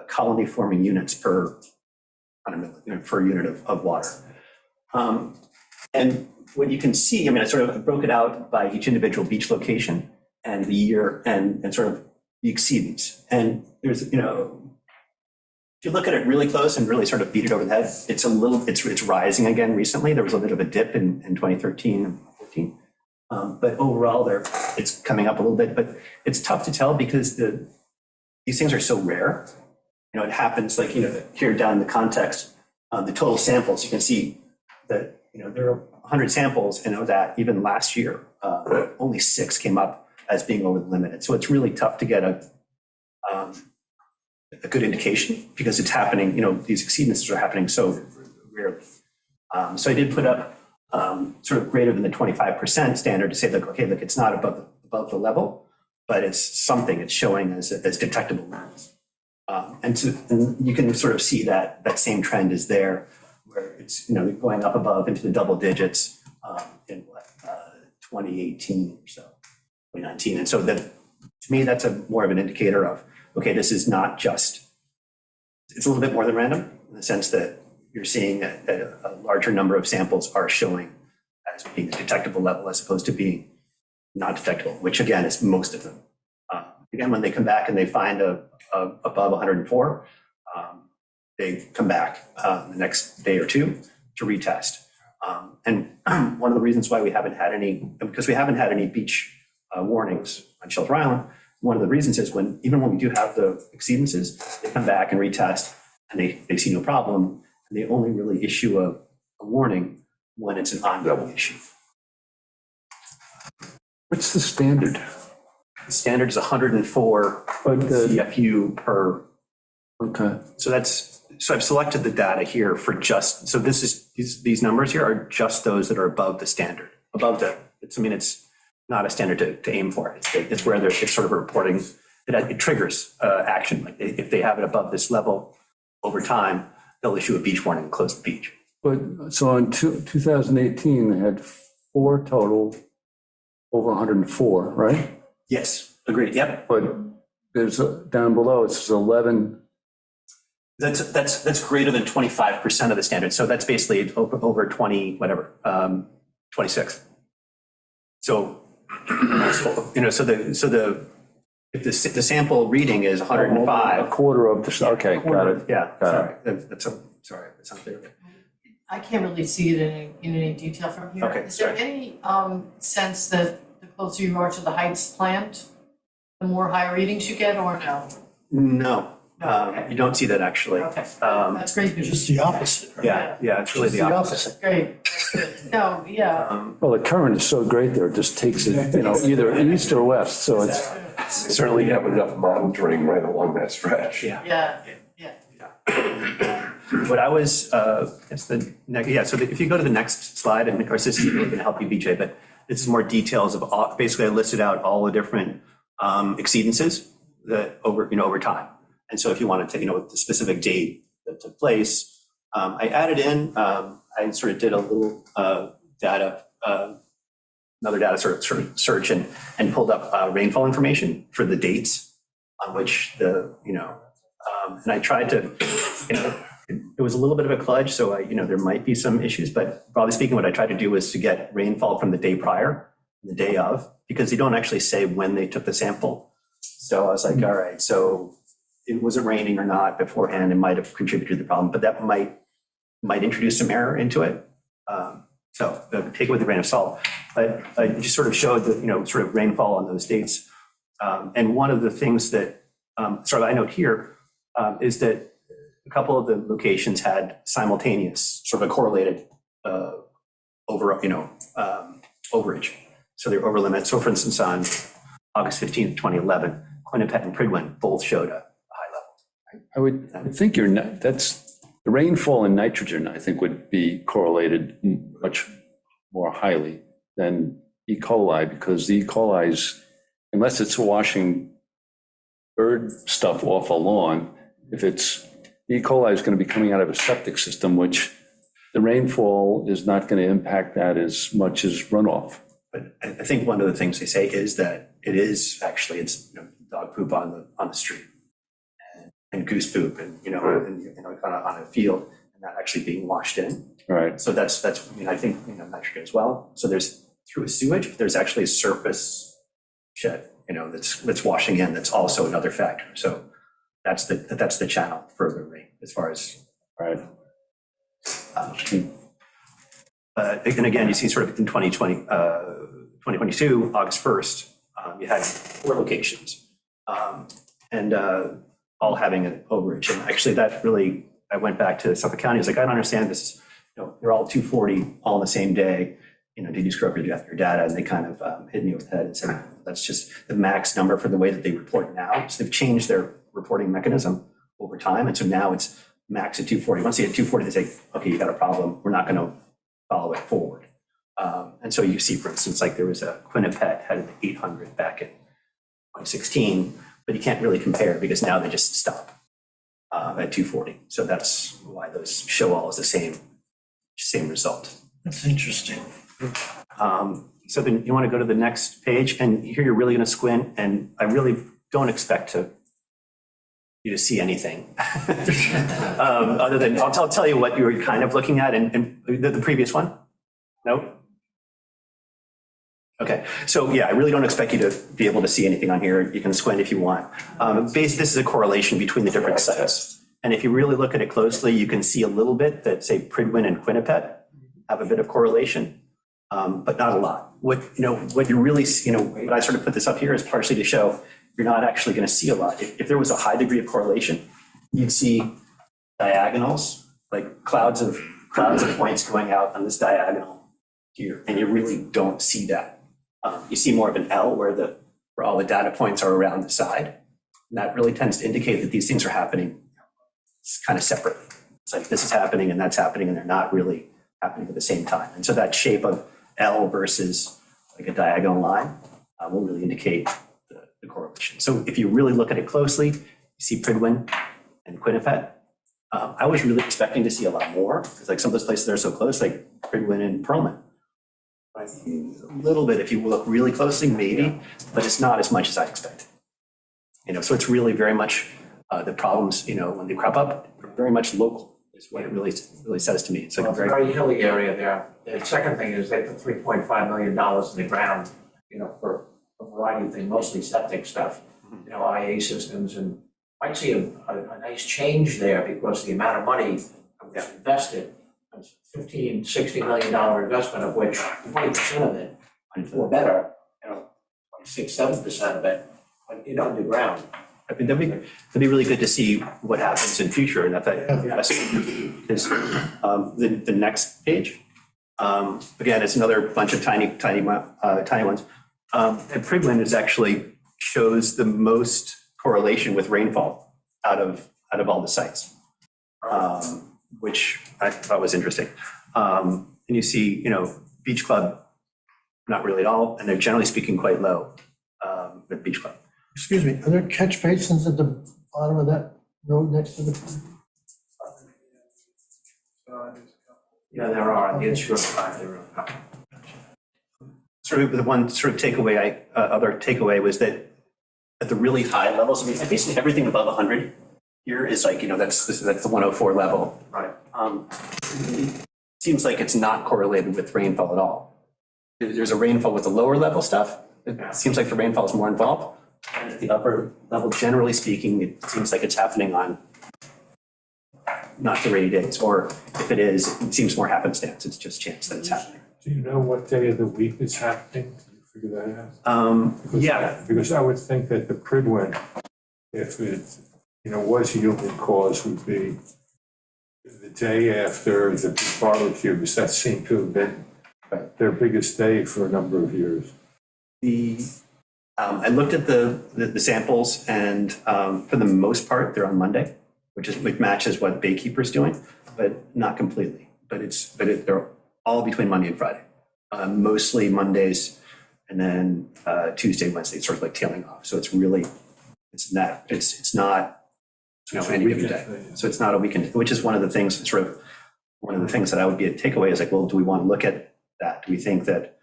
colony forming units per unit of water. And what you can see, I sort of broke it out by each individual beach location and the year and sort of the exceedance. And there's, if you look at it really close and really sort of beat it over the head, it's rising again recently. There was a bit of a dip in 2013 and 14. But overall, it's coming up a little bit. But it's tough to tell because these things are so rare. It happens like, here down in the context, the total samples, you can see that, there are 100 samples, and that even last year, only 6 came up as being over the limit. So it's really tough to get a good indication because it's happening, these exceedances are happening so rarely. So I did put up sort of greater than the 25% standard to say, look, it's not above the level, but it's something it's showing as detectable levels. And you can sort of see that same trend is there, where it's going up above into the double digits in 2018 or so, 2019. And so that, to me, that's more of an indicator of, okay, this is not just, it's a little bit more than random in the sense that you're seeing that a larger number of samples are showing as being a detectable level as opposed to being not detectable, which again is most of them. Again, when they come back and they find above 104, they come back the next day or two to retest. And one of the reasons why we haven't had any beach warnings on Shelter Island, one of the reasons is even when we do have the exceedances, they come back and retest and they see no problem, and they only really issue a warning when it's an ongoing issue. What's the standard? The standard is 104 CFU per. Okay. So I've selected the data here for just, so these numbers here are just those that are above the standard, it's not a standard to aim for. It's where it's sort of reporting, it triggers action. Like if they have it above this level over time, they'll issue a beach warning and close the beach. But so in 2018, they had 4 total over 104, right? Yes, agreed, yep. But there's down below, it says 11. That's greater than 25% of the standard. So that's basically over 20, 26. So, if the sample reading is 105. A quarter of the, okay, got it. Yeah, Got sorry, that's unclear. I can't really see it in any detail from here. Okay, Is there sorry. any sense that the closer you are to the Heights plant, the more high readings you get, or no? No, Okay. you don't see that actually. Okay, that's great It's news. just the opposite, right? Yeah, it's really It's the opposite. Great, that's good. No, yeah, Well, the current is so great there, it just takes it, either east or west, so it's. Certainly have enough monitoring right along that stretch. Yeah. yeah. what I was, it's the next, yeah, so if you go to the next slide, and of course, this is really going to help you, BJ, but this is more details of, basically, I listed out all the different exceedances that over time. And so if you wanted to, the specific date that took place, I added in, I sort of did a little data, another data sort of search and pulled up rainfall information for the dates on which and I tried to, it was a little bit of a kludge, so there might be some issues, but broadly speaking, what I tried to do was to get rainfall from the day prior, the day of, because they don't actually say when they took the sample. So I was like, all right, so it wasn't raining or not beforehand, it might have contributed to the problem, but that might introduce some error into it. So take it with a grain of salt. But I just sort of showed that, sort of rainfall on those dates. And one of the things that I note here is that a couple of the locations had simultaneous, sort of a correlated overage. So they were over limit. So for instance, on August 15th, 2011, Quinnipiac and Pridwin both showed a high level. I would think that's the rainfall and nitrogen, I think, would be correlated much more highly than E. coli, because the E. coli's, unless it's washing bird stuff off a lawn, if it's E. coli is going to be coming out of a septic system, which the rainfall is not going to impact that as much as runoff. But I think one of the things they say is that it's dog poop on the street and goose poop and kind of on a field, and not actually being washed in. Right. So that's I think nitrogen as well. So there's through a sewage, but there's actually a surface shed that's washing in. That's also another factor. So that's the channel further away as far as right. And again, you see sort of in 2022, August 1st, you had 4 locations and all having an overage. And actually that really, I went back to Suffolk County. I was like, I don't understand this. They're all 240 all on the same day. Did you screw up your data? And they kind of hit me over the head and said, that's just the max number for the way that they report now. So they've changed their reporting mechanism over time. And so now it's max at 240. Once you hit 240, they say, okay, you got a problem. We're not going to follow it forward. And so you see, for instance, like there was a Quinnipiac had an 800 back in 2016, but you can't really compare because now they just stop at 240. So that's why those show all as the same result. That's interesting. So then you want to go to the next page, and here you're really going to squint, and I really don't expect you to see anything other than I'll tell you what you were kind of looking at, and the previous one. No. Okay, so yeah, I really don't expect you to be able to see anything on here. You can squint if you want. This is a correlation between the different sites. And if you really look at it closely, you can see a little bit that, say, Pridwin and Quinnipiac have a bit of correlation, but not a lot. What you really, what I sort of put this up here is partially to show you're not actually going to see a lot. If there was a high degree of correlation, you'd see diagonals, like clouds of points going out on this diagonal here, and you really don't see that. You see more of an L where all the data points are around the side. And that really tends to indicate that these things are happening kind of separately. It's like this is happening and that's happening, and they're not really happening at the same time. And so that shape of L versus like a diagonal line will really indicate the correlation. So if you really look at it closely, you see Pridwin and Quinnipiac. I was really expecting to see a lot more, because like some of those places that are so close, like Pridwin and Perlman. A little bit if you look really closely, maybe, but it's not as much as I expected. So it's really very much the problems, when they crop up, are very much local, is what it really says to me. It's like It's a very hilly area there. The second thing is they put $3.5 million in the ground, for a variety of things, mostly septic stuff, IA systems, and might see a nice change there because the amount of money that was invested, $15-60 million investment, of which 20% of it, or better, 6-7% of it, went underground. I mean, that'd be really good to see what happens in future, and that investment is the next page. Again, it's another bunch of tiny ones. And Pridwin is actually shows the most correlation with rainfall out of all the sites. which I thought was interesting. And you see, Beach Club, not really at all, and they're generally speaking quite low with Beach Club. Excuse me, are there catch basins at the bottom of that road next to the? Yeah, there are on the inshore side. There are. Sort of the one sort of takeaway, other takeaway was that at the really high levels, I mean, basically everything above 100 here is like, that's the 104 level. Right. It seems like it's not correlated with rainfall at all. There's a rainfall with the lower level stuff. It seems like the rainfall is more involved. And at the upper level, generally speaking, it seems like it's happening on not the rainy days, or if it is, it seems more happenstance. It's just chance that it's happening. Do you know what day of the week it's happening? Can you figure that out? Yeah. Because I would think that the Pridwin, if it, was a human cause, would be the day after the big barbecues. That seemed to have been their biggest day for a number of years. I looked at the samples, and for the most part, they're on Monday, which matches what Baykeeper's doing, but not completely. But they're all between Monday and Friday. Mostly Mondays, and then Tuesday, Wednesday, sort of like tailing off. So it's not any given day. So it's not a weekend, which is one of the things that I would be a takeaway is like, well, do we want to look at that? Do we think that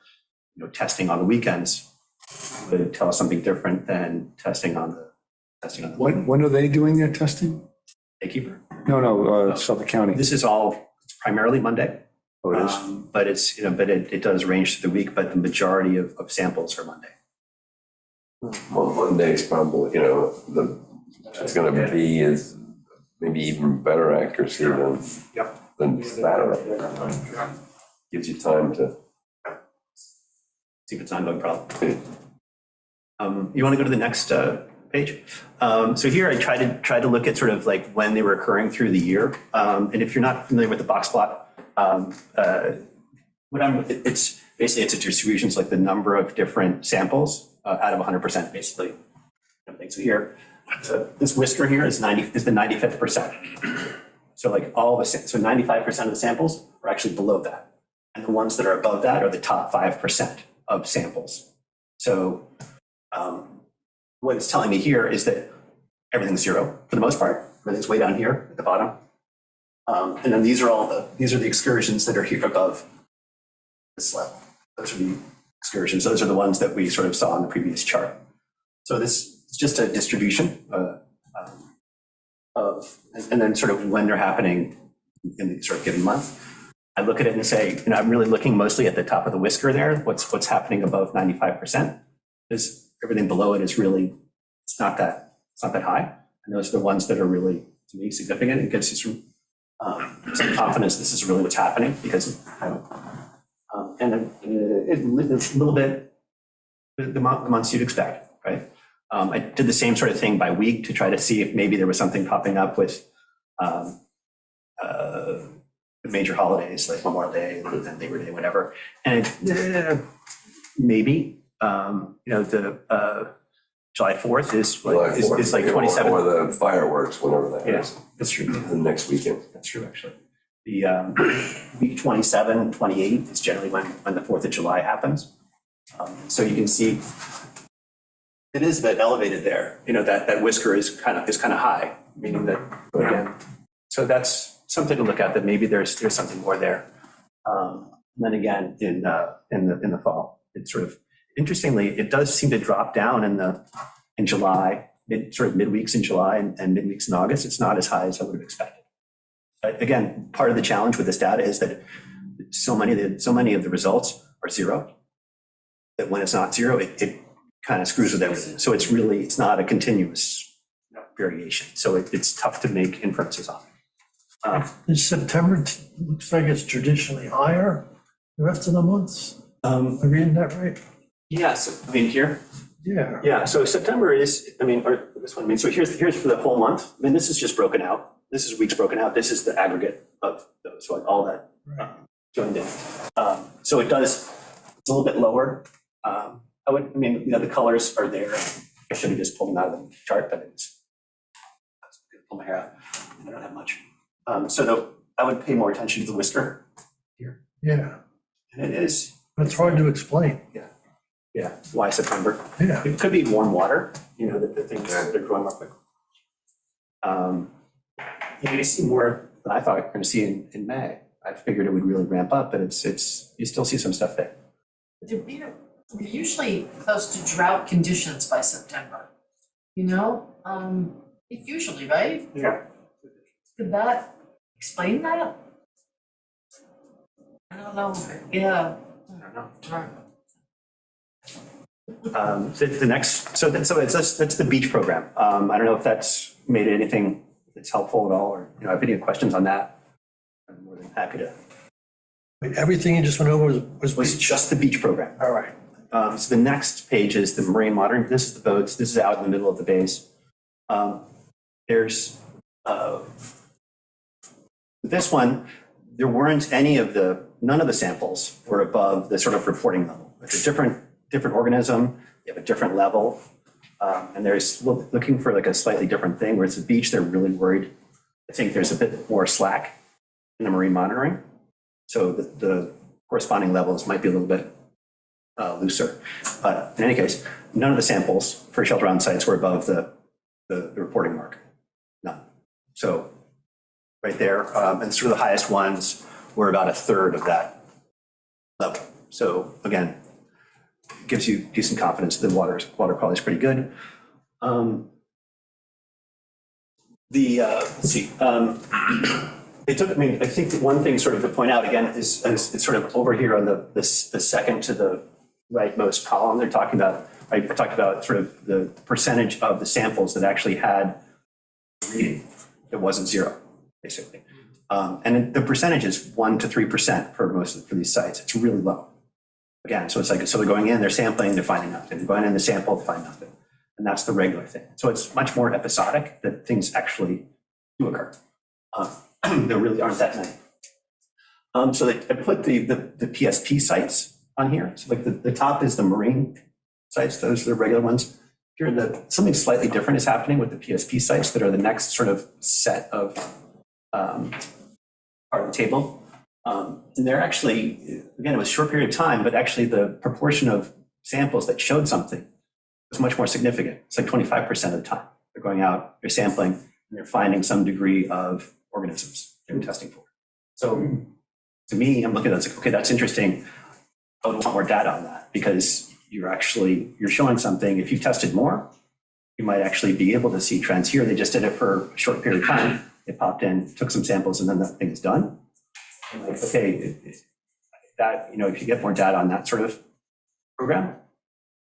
testing on the weekends would tell us something different than testing on the When are they doing their testing? Baykeeper? No, Suffolk County. This is it's primarily Monday. Oh, it is? But it's, it does range through the week, but the majority of samples are Monday. Well, Monday's probably, it's gonna be is maybe even better accuracy than Saturday. Gives you time to. See if it's an ongoing problem. You want to go to the next page? So here I tried to look at sort of like when they were occurring through the year. And if you're not familiar with the box plot, it's basically it's a distribution, it's like the number of different samples out of 100%, basically. So here, this whisker here is the 95th percent. So like so 95% of the samples are actually below that. And the ones that are above that are the top 5% of samples. So what it's telling me here is that everything's zero for the most part. Everything's way down here at the bottom. And then these are the excursions that are here above this level. Those are the excursions. Those are the ones that we sort of saw in the previous chart. So this is just a distribution and then sort of when they're happening in the sort of given month. I look at it and say, I'm really looking mostly at the top of the whisker there. What's happening above 95%? Because everything below it is really, it's not that high. And those are the ones that are really, to me, significant. It gives you some confidence this is really what's happening, because and it's a little bit the months you'd expect, right? I did the same sort of thing by week to try to see if maybe there was something popping up with the major holidays like Memorial Day and Labor Day, whatever. And maybe, the July 4th is like 27. Or the fireworks, whenever that is. Yeah, that's true. The next weekend. That's true, actually. The week 27, 28 is generally when the 4th of July happens. So you can see it is a bit elevated there. That whisker is kind of high, meaning that, again, so that's something to look at, that maybe there's something more there. And then again, in the fall, it's sort of, interestingly, it does seem to drop down in July, midweeks in July and midweeks in August. It's not as high as I would have expected. But again, part of the challenge with this data is that so many of the results are zero, that when it's not zero, it kind of screws with everything. So it's not a continuous variation. So it's tough to make inferences on. In September, looks like it's traditionally higher the rest of the months. Am I reading that right? Yeah, so here. Yeah. Yeah, so September is, or this one, so here's for the whole month. This is just broken out. This is weeks broken out. This is the aggregate of those, so like all that joined in. So it's a little bit lower. The colors are there. I should have just pulled them out of the chart, but pull my hair out. I don't have much. So I would pay more attention to the whisker. Yeah, And it is, it's hard to explain. yeah, why September? Yeah, It could be warm water, you know, that the things that are growing more quickly. You're gonna see more than I thought we were gonna see in May. I figured it would really ramp up, but it's, you still see some stuff there. We're usually close to drought conditions by September, you know? Usually, right? Yeah. Could that explain that? I don't know, yeah. I don't know. Right. So the next, so that's the beach program. I don't know if that's made anything that's helpful at all, or, you know, if any questions on that, I'm more than happy to. Wait, everything you just went over was Was just the beach program. all right. So the next page is the marine monitoring. This is the boats. This is out in the middle of the bays. There's this one, there weren't none of the samples were above the sort of reporting level. It's a different organism, you have a different level. And there's looking for like a slightly different thing, where it's a beach, they're really worried. I think there's a bit more slack in the marine monitoring. So the corresponding levels might be a little bit looser. But in any case, none of the samples for shelter island sites were above the reporting mark, none. So right there, and sort of the highest ones were about a third of that level. So again, gives you decent confidence that the water quality is pretty good. Let's see. They took, I mean, I think one thing sort of to point out again is it's sort of over here on the second to the rightmost column. They're talking about, I talked about sort of the percentage of the samples that actually had reading. It wasn't zero, basically. And the percentage is 1 to 3% for these sites. It's really low. Again, so it's like, so they're going in, they're sampling, they're finding nothing. They're going in, the sample, they find nothing. And that's the regular thing. So it's much more episodic that things actually do occur. There really aren't that many. So I put the PSP sites on here. So like the top is the marine sites. Those are the regular ones. Here, something slightly different is happening with the PSP sites that are the next sort of set of part of the table. And they're actually, again, it was a short period of time, but actually the proportion of samples that showed something was much more significant. It's like 25% of the time. They're going out, they're sampling, and they're finding some degree of organisms they're testing for. So to me, I'm looking at that, it's like, okay, that's interesting. I would want more data on that, because you're showing something. If you tested more, you might actually be able to see trends here. They just did it for a short period of time. They popped in, took some samples, and then that thing is done. I'm like, okay, that, you know, if you get more data on that sort of program,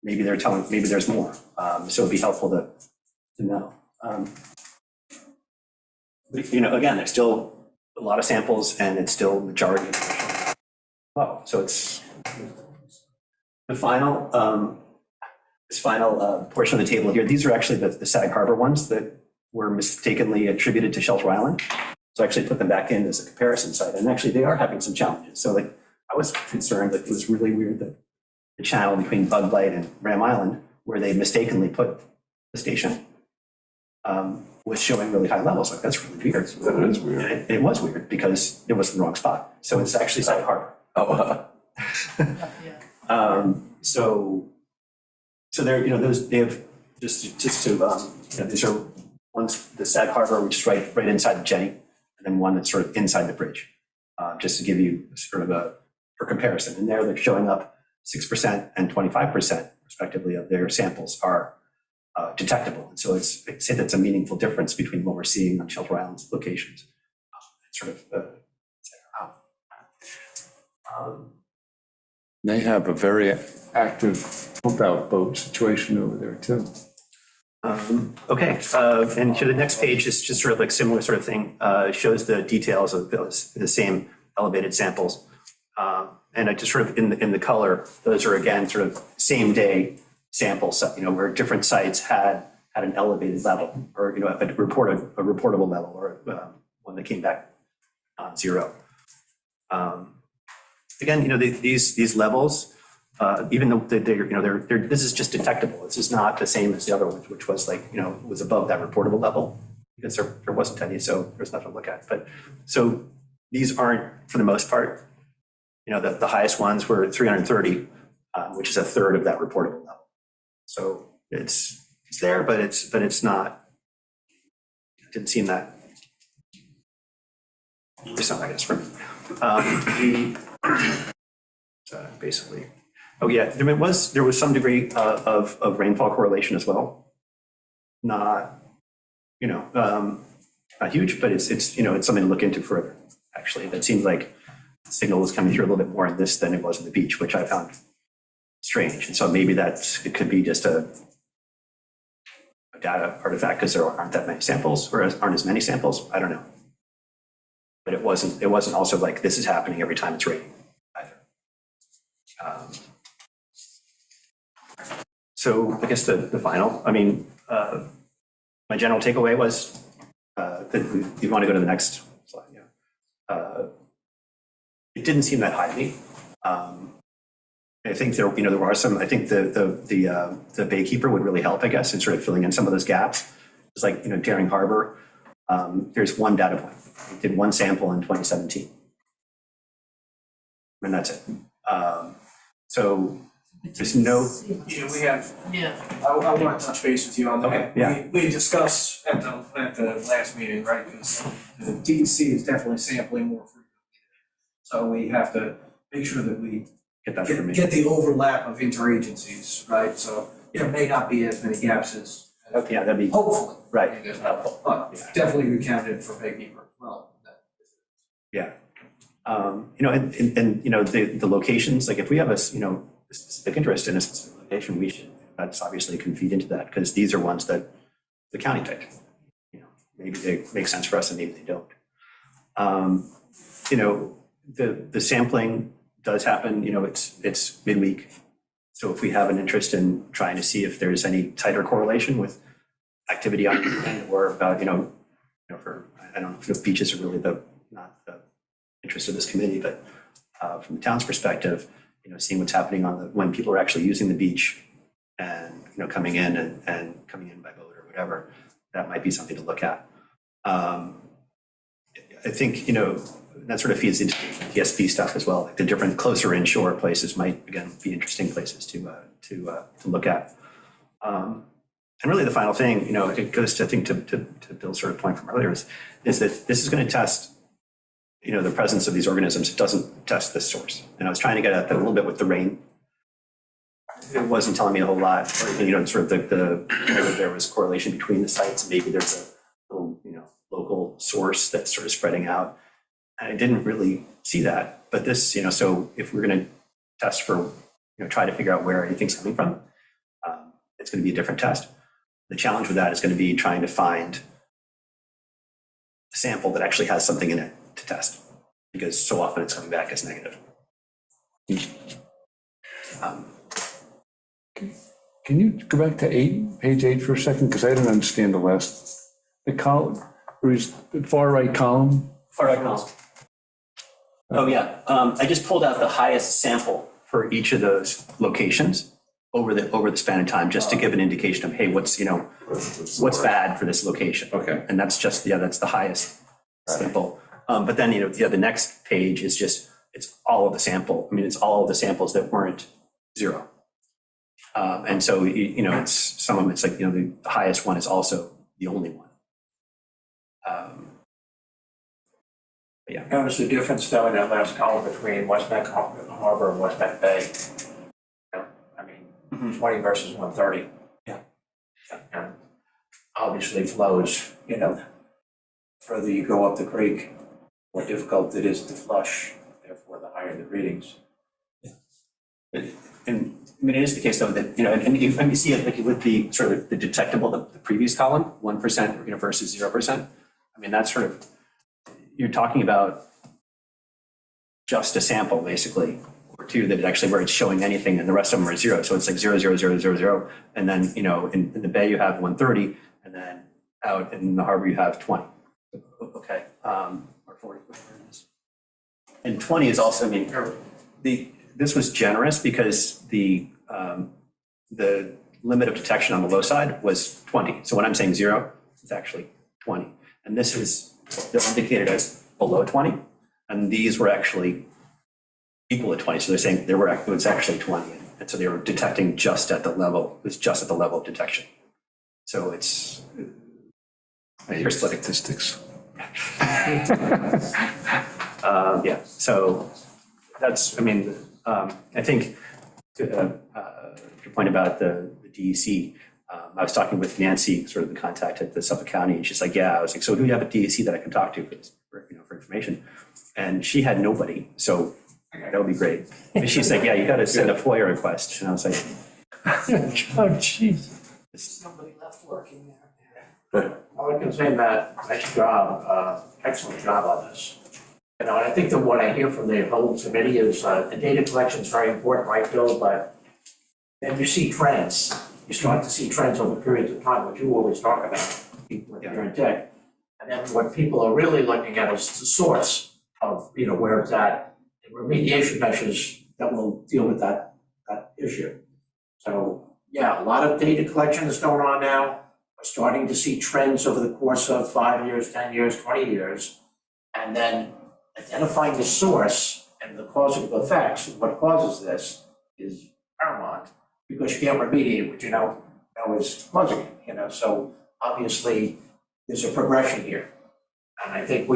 maybe maybe there's more. So it'd be helpful to know. But, you know, again, there's still a lot of samples, and it's still majority. Oh, so it's the final, this final portion of the table here. These are actually the Sag Harbor ones that were mistakenly attributed to Shelter Island. So I actually put them back in as a comparison site, and actually they are having some challenges. So like, I was concerned that it was really weird that the channel between Bug Light and Ram Island, where they mistakenly put the station, was showing really high levels. Like, that's really weird. That is weird. And it was weird because it was in the wrong spot. So it's actually Sag Harbor. Oh, So they're, you know, they have just to, you know, these are one's the Sag Harbor, which is right inside the jetty, and then one that's sort of inside the bridge, just to give you sort of for comparison. And they're showing up 6% and 25% respectively of their samples are detectable. And so I'd say that's a meaningful difference between what we're seeing on Shelter Island's locations. They have a very active pump-out boat situation over there too. Okay, and here the next page is just sort of like similar sort of thing, shows the details of the same elevated samples. And I just sort of in the color, those are again sort of same day samples, you know, where different sites had an elevated level, or, you know, a reportable level, or one that came back on zero. Again, you know, these levels, even though they're, you know, this is just detectable. This is not the same as the other one, which was like, you know, was above that reportable level, because there wasn't any, so there's nothing to look at. But so these aren't, for the most part, the highest ones were 330, which is a third of that reportable level. So it's there, but it's not, it didn't seem that, it's not, I guess, for me. Basically, oh yeah, there was some degree of rainfall correlation as well. Not, not huge, but it's it's something to look into further. Actually, it seems like the signal was coming through a little bit more in this than it was in the beach, which I found strange. And so maybe it could be just a data artifact because there aren't that many samples or aren't as many samples. I don't know. But it wasn't also like this is happening every time it's raining either. So I guess the final, my general takeaway was that you want to go to the next slide. Yeah. It didn't seem that high to me. I think there were some. I think the baykeeper would really help, I guess, in sort of filling in some of those gaps. It's like Daring Harbor. There's one data point. We did one sample in 2017, and that's it. So there's no. Yeah, we have. Yeah. I want to touch base with you on that. Okay, yeah. We discussed at the last meeting, right? Because the DEC is definitely sampling more frequently. So we have to make sure that we get the overlap of interagencies, right? So there may not be as many gaps as. Okay, yeah, that'd be Hopefully. right. But definitely we counted for baykeeper as well. Yeah. The locations, like if we have a specific interest in a specific location, that's obviously can feed into that because these are ones that the county picked. Maybe they make sense for us and maybe they don't. The sampling does happen, it's midweek. So if we have an interest in trying to see if there's any tighter correlation with activity on the weekend or about, I don't know if beaches are really not the interest of this committee, but from the town's perspective, seeing what's happening when people are actually using the beach and, coming in and coming in by boat or whatever, that might be something to look at. I think, that sort of feeds into the PSP stuff as well. Like the different closer inshore places might, again, be interesting places to look at. And really the final thing, it goes to, I think, to Bill's sort of point from earlier is that this is going to test, the presence of these organisms. It doesn't test this source. And I was trying to get at that a little bit with the rain. It wasn't telling me a whole lot, sort of there was correlation between the sites and maybe there's a little, local source that's sort of spreading out. And I didn't really see that, but this, so if we're going to test for, try to figure out where anything's coming from, it's going to be a different test. The challenge with that is going to be trying to find a sample that actually has something in it to test, because so often it's coming back as negative. Can you go back to page 8 for a second? Because I didn't understand the column, or the far right column. Far right column. Oh yeah, I just pulled out the highest sample for each of those locations over the span of time, just to give an indication of, hey, what's bad for this location. Okay. And that's just, that's the highest sample. But then, the next page is just, it's all of the sample. I mean, it's all of the samples that weren't zero. And so, it's some of them, it's like, the highest one is also the only one. Yeah. Notice the difference though in that last column between West Neck Harbor and West Neck Bay. 20 versus 130. Yeah. And obviously flows, further you go up the creek, more difficult it is to flush, therefore the higher the readings. And it is the case though that, and you see it like with the sort of the detectable, the previous column, 1%, versus 0%. That's sort of, you're talking about just a sample basically, or two that actually where it's showing anything and the rest of them are zero. So it's like 0, 0, 0, 0, 0. And then, in the bay you have 130 and then out in the harbor you have 20. Okay, or 40, whatever it is. And 20 is also, this was generous because the limit of detection on the low side was 20. So when I'm saying 0, it's actually 20. And this is still indicated as below 20. And these were actually equal to 20, so they're saying it was actually 20. And so they were detecting just at the level, it was just at the level of detection. So it's, I hate statistics. yeah, so that's, I mean, I think to your point about the DEC, I was talking with Nancy, sort of the contact at the Suffolk County, and she's like, yeah, I was like, so who do you have at DEC that I can talk to for this, for information? And she had nobody, so that would be great. And she's like, yeah, you got to send a FOIA request. And I was like, Oh, jeez. Somebody left working there. All I can say, Matt, nice job, excellent job on this. You know, and I think that what I hear from the whole committee is the data collection is very important, right, Bill? But then you see trends. You start to see trends over periods of time, which you always talk about, people here in tech. And then what people are really looking at is the source of, you know, where it's at, and remediation measures that will deal with that issue. So, yeah, a lot of data collection is going on now. We're starting to see trends over the course of 5 years, 10 years, 20 years. And then identifying the source and the causal effects of what causes this is paramount, because you can't remediate what you know is causing it, you know. So obviously, there's a progression here. And I think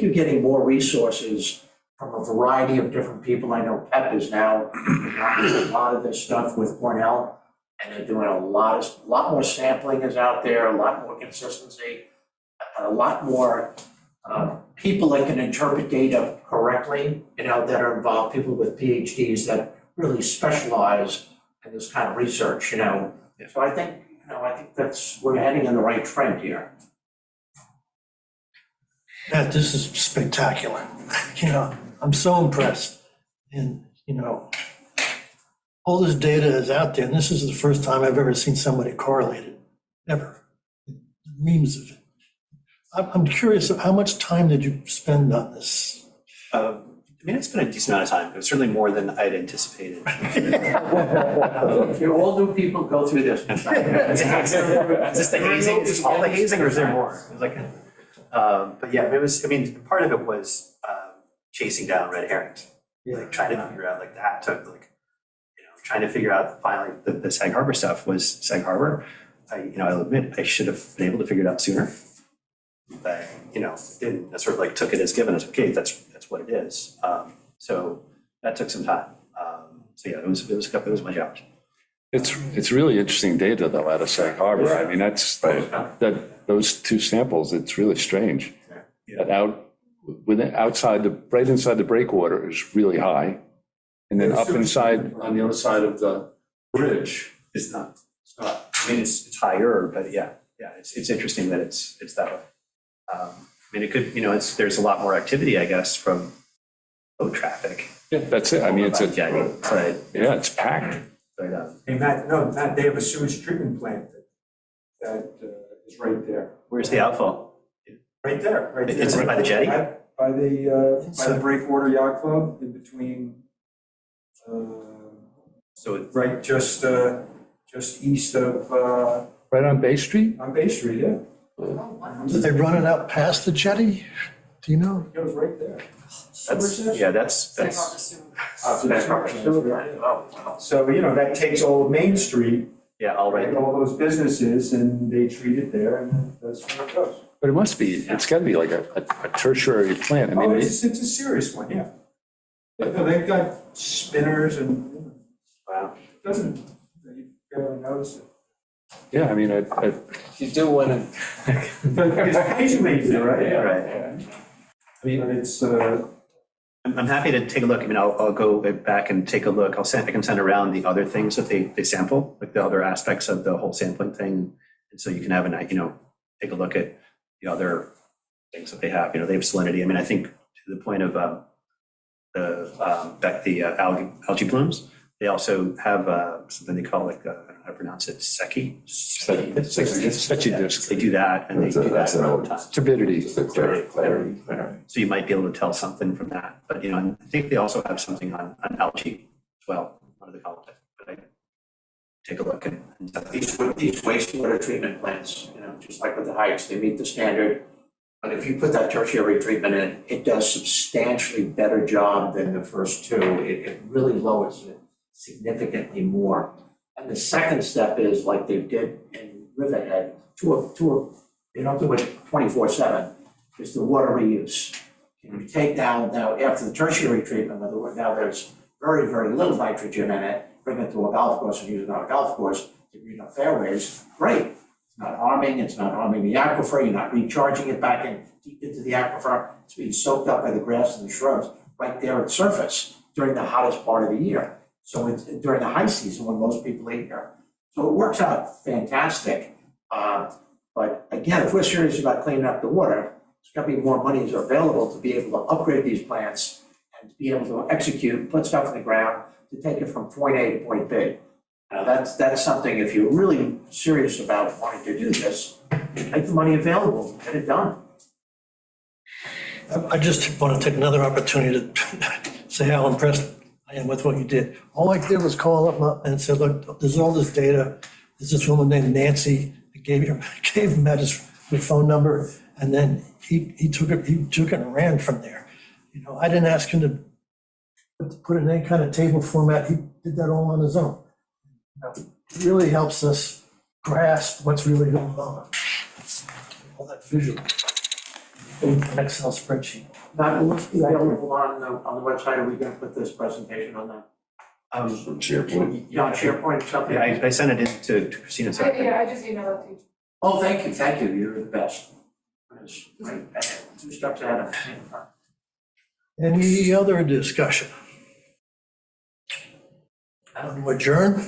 you're getting more resources from a variety of different people. I know PEP is now doing a lot of this stuff with Cornell, and they're doing a lot more sampling is out there, a lot more consistency, a lot more people that can interpret data correctly, you know, that are involved, people with PhDs that really specialize in this kind of research, you know. So I think we're heading in the right trend here. Matt, this is spectacular. You know, I'm so impressed. And, you know, all this data is out there, and this is the first time I've ever seen somebody correlate it, ever. Reams of it. I'm curious, how much time did you spend on this? I mean, it's been a decent amount of time. It was certainly more than I'd anticipated. If you're all new people, go through this. Is this the hazing? Is this all the hazing, or is there more? It was like, but yeah, it was, I mean, part of it was chasing down red herrings. Like trying to figure out, like that took like, you know, trying to figure out finally the Sag Harbor stuff was Sag Harbor. I'll admit I should have been able to figure it out sooner. But, you know, didn't. I sort of like took it as given, as okay, that's what it is. So that took some time. So yeah, it was my job. It's really interesting data though out of Sag Harbor. I mean, that's, those two samples, it's really strange. That right inside the breakwater is really high. And then up inside, on the other side of the bridge. It's not. I mean, it's higher, but yeah, it's interesting that it's that way. I mean, it could, you know, there's a lot more activity, I guess, from boat traffic. Yeah, that's it. I mean, it's packed. But, Hey, Matt, they have a sewage treatment plant that is right there. where's the outfall? Right there, right there. It's by the jetty? By the Breakwater Yacht Club, in between, So right, just east of, Right on Bay Street? on Bay Street, yeah. Did they run it out past the jetty? Do you know? It goes right there. that's Sag Harbor Sewer. Oh, wow. So, you know, that takes all of Main Street, yeah, all right. and all those businesses, and they treat it there, and that's where it goes. But it must be, it's gotta be like a tertiary plant. I Oh, mean, it's a serious one, yeah. No, they've got spinners and, Wow. it doesn't, you barely notice it. yeah, I mean, You do want to. It's occasionally, right? Yeah, right. I mean, it's, I'm happy to take a look. I mean, I'll go back and take a look. I can send around the other things that they sample, like the other aspects of the whole sampling thing. And so you can have take a look at the other things that they have. You know, they have salinity. I mean, I think to the point of the algae blooms, they also have something they call like, I don't know how to pronounce it, Secchi. Secchi They do that, and they do that all the time. turbidity. Clarity. So you might be able to tell something from that. But, you know, I think they also have something on algae as well, one of the columns. But I take a look and. These wastewater treatment plants, you know, just like with the Heights, they meet the standard. But if you put that tertiary treatment in, it does substantially better job than the first two. It really lowers it significantly more. And the second step is like they did in Riverhead, they don't do it 24/7, is the water reuse. Can you take down, now after the tertiary treatment, in other words, now there's very, very little nitrogen in it, bring it to a golf course and use it on a golf course to green up fairways, great. It's not harming the aquifer, you're not recharging it back in deep into the aquifer. It's being soaked up by the grass and the shrubs right there at surface during the hottest part of the year. So it's during the high season when most people eat here. So it works out fantastic. But again, if we're serious about cleaning up the water, there's got to be more monies available to be able to upgrade these plants and to be able to execute, put stuff in the ground to take it from point A to point B. Now, that's something, if you're really serious about wanting to do this, make the money available, get it done. I just want to take another opportunity to say how impressed I am with what you did. All I did was call up and said, look, there's all this data. There's this woman named Nancy. I gave him his phone number, and then he took it and ran from there. You know, I didn't ask him to put it in any kind of table format. He did that all on his own. You know, it really helps us grasp what's really going on. All that visual. Excel spreadsheet. Matt, will this be available on the website? Are we going to put this presentation on that? SharePoint. Yeah, on SharePoint or something? Yeah, I sent it in to Christina. I just emailed it to you. Oh, thank you, you're the best. Right, two steps ahead of me. Any other discussion? Adjourn?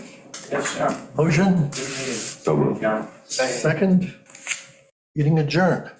Yes, sir. Motion? Good meeting. So moved. John. Second? Meeting adjourned.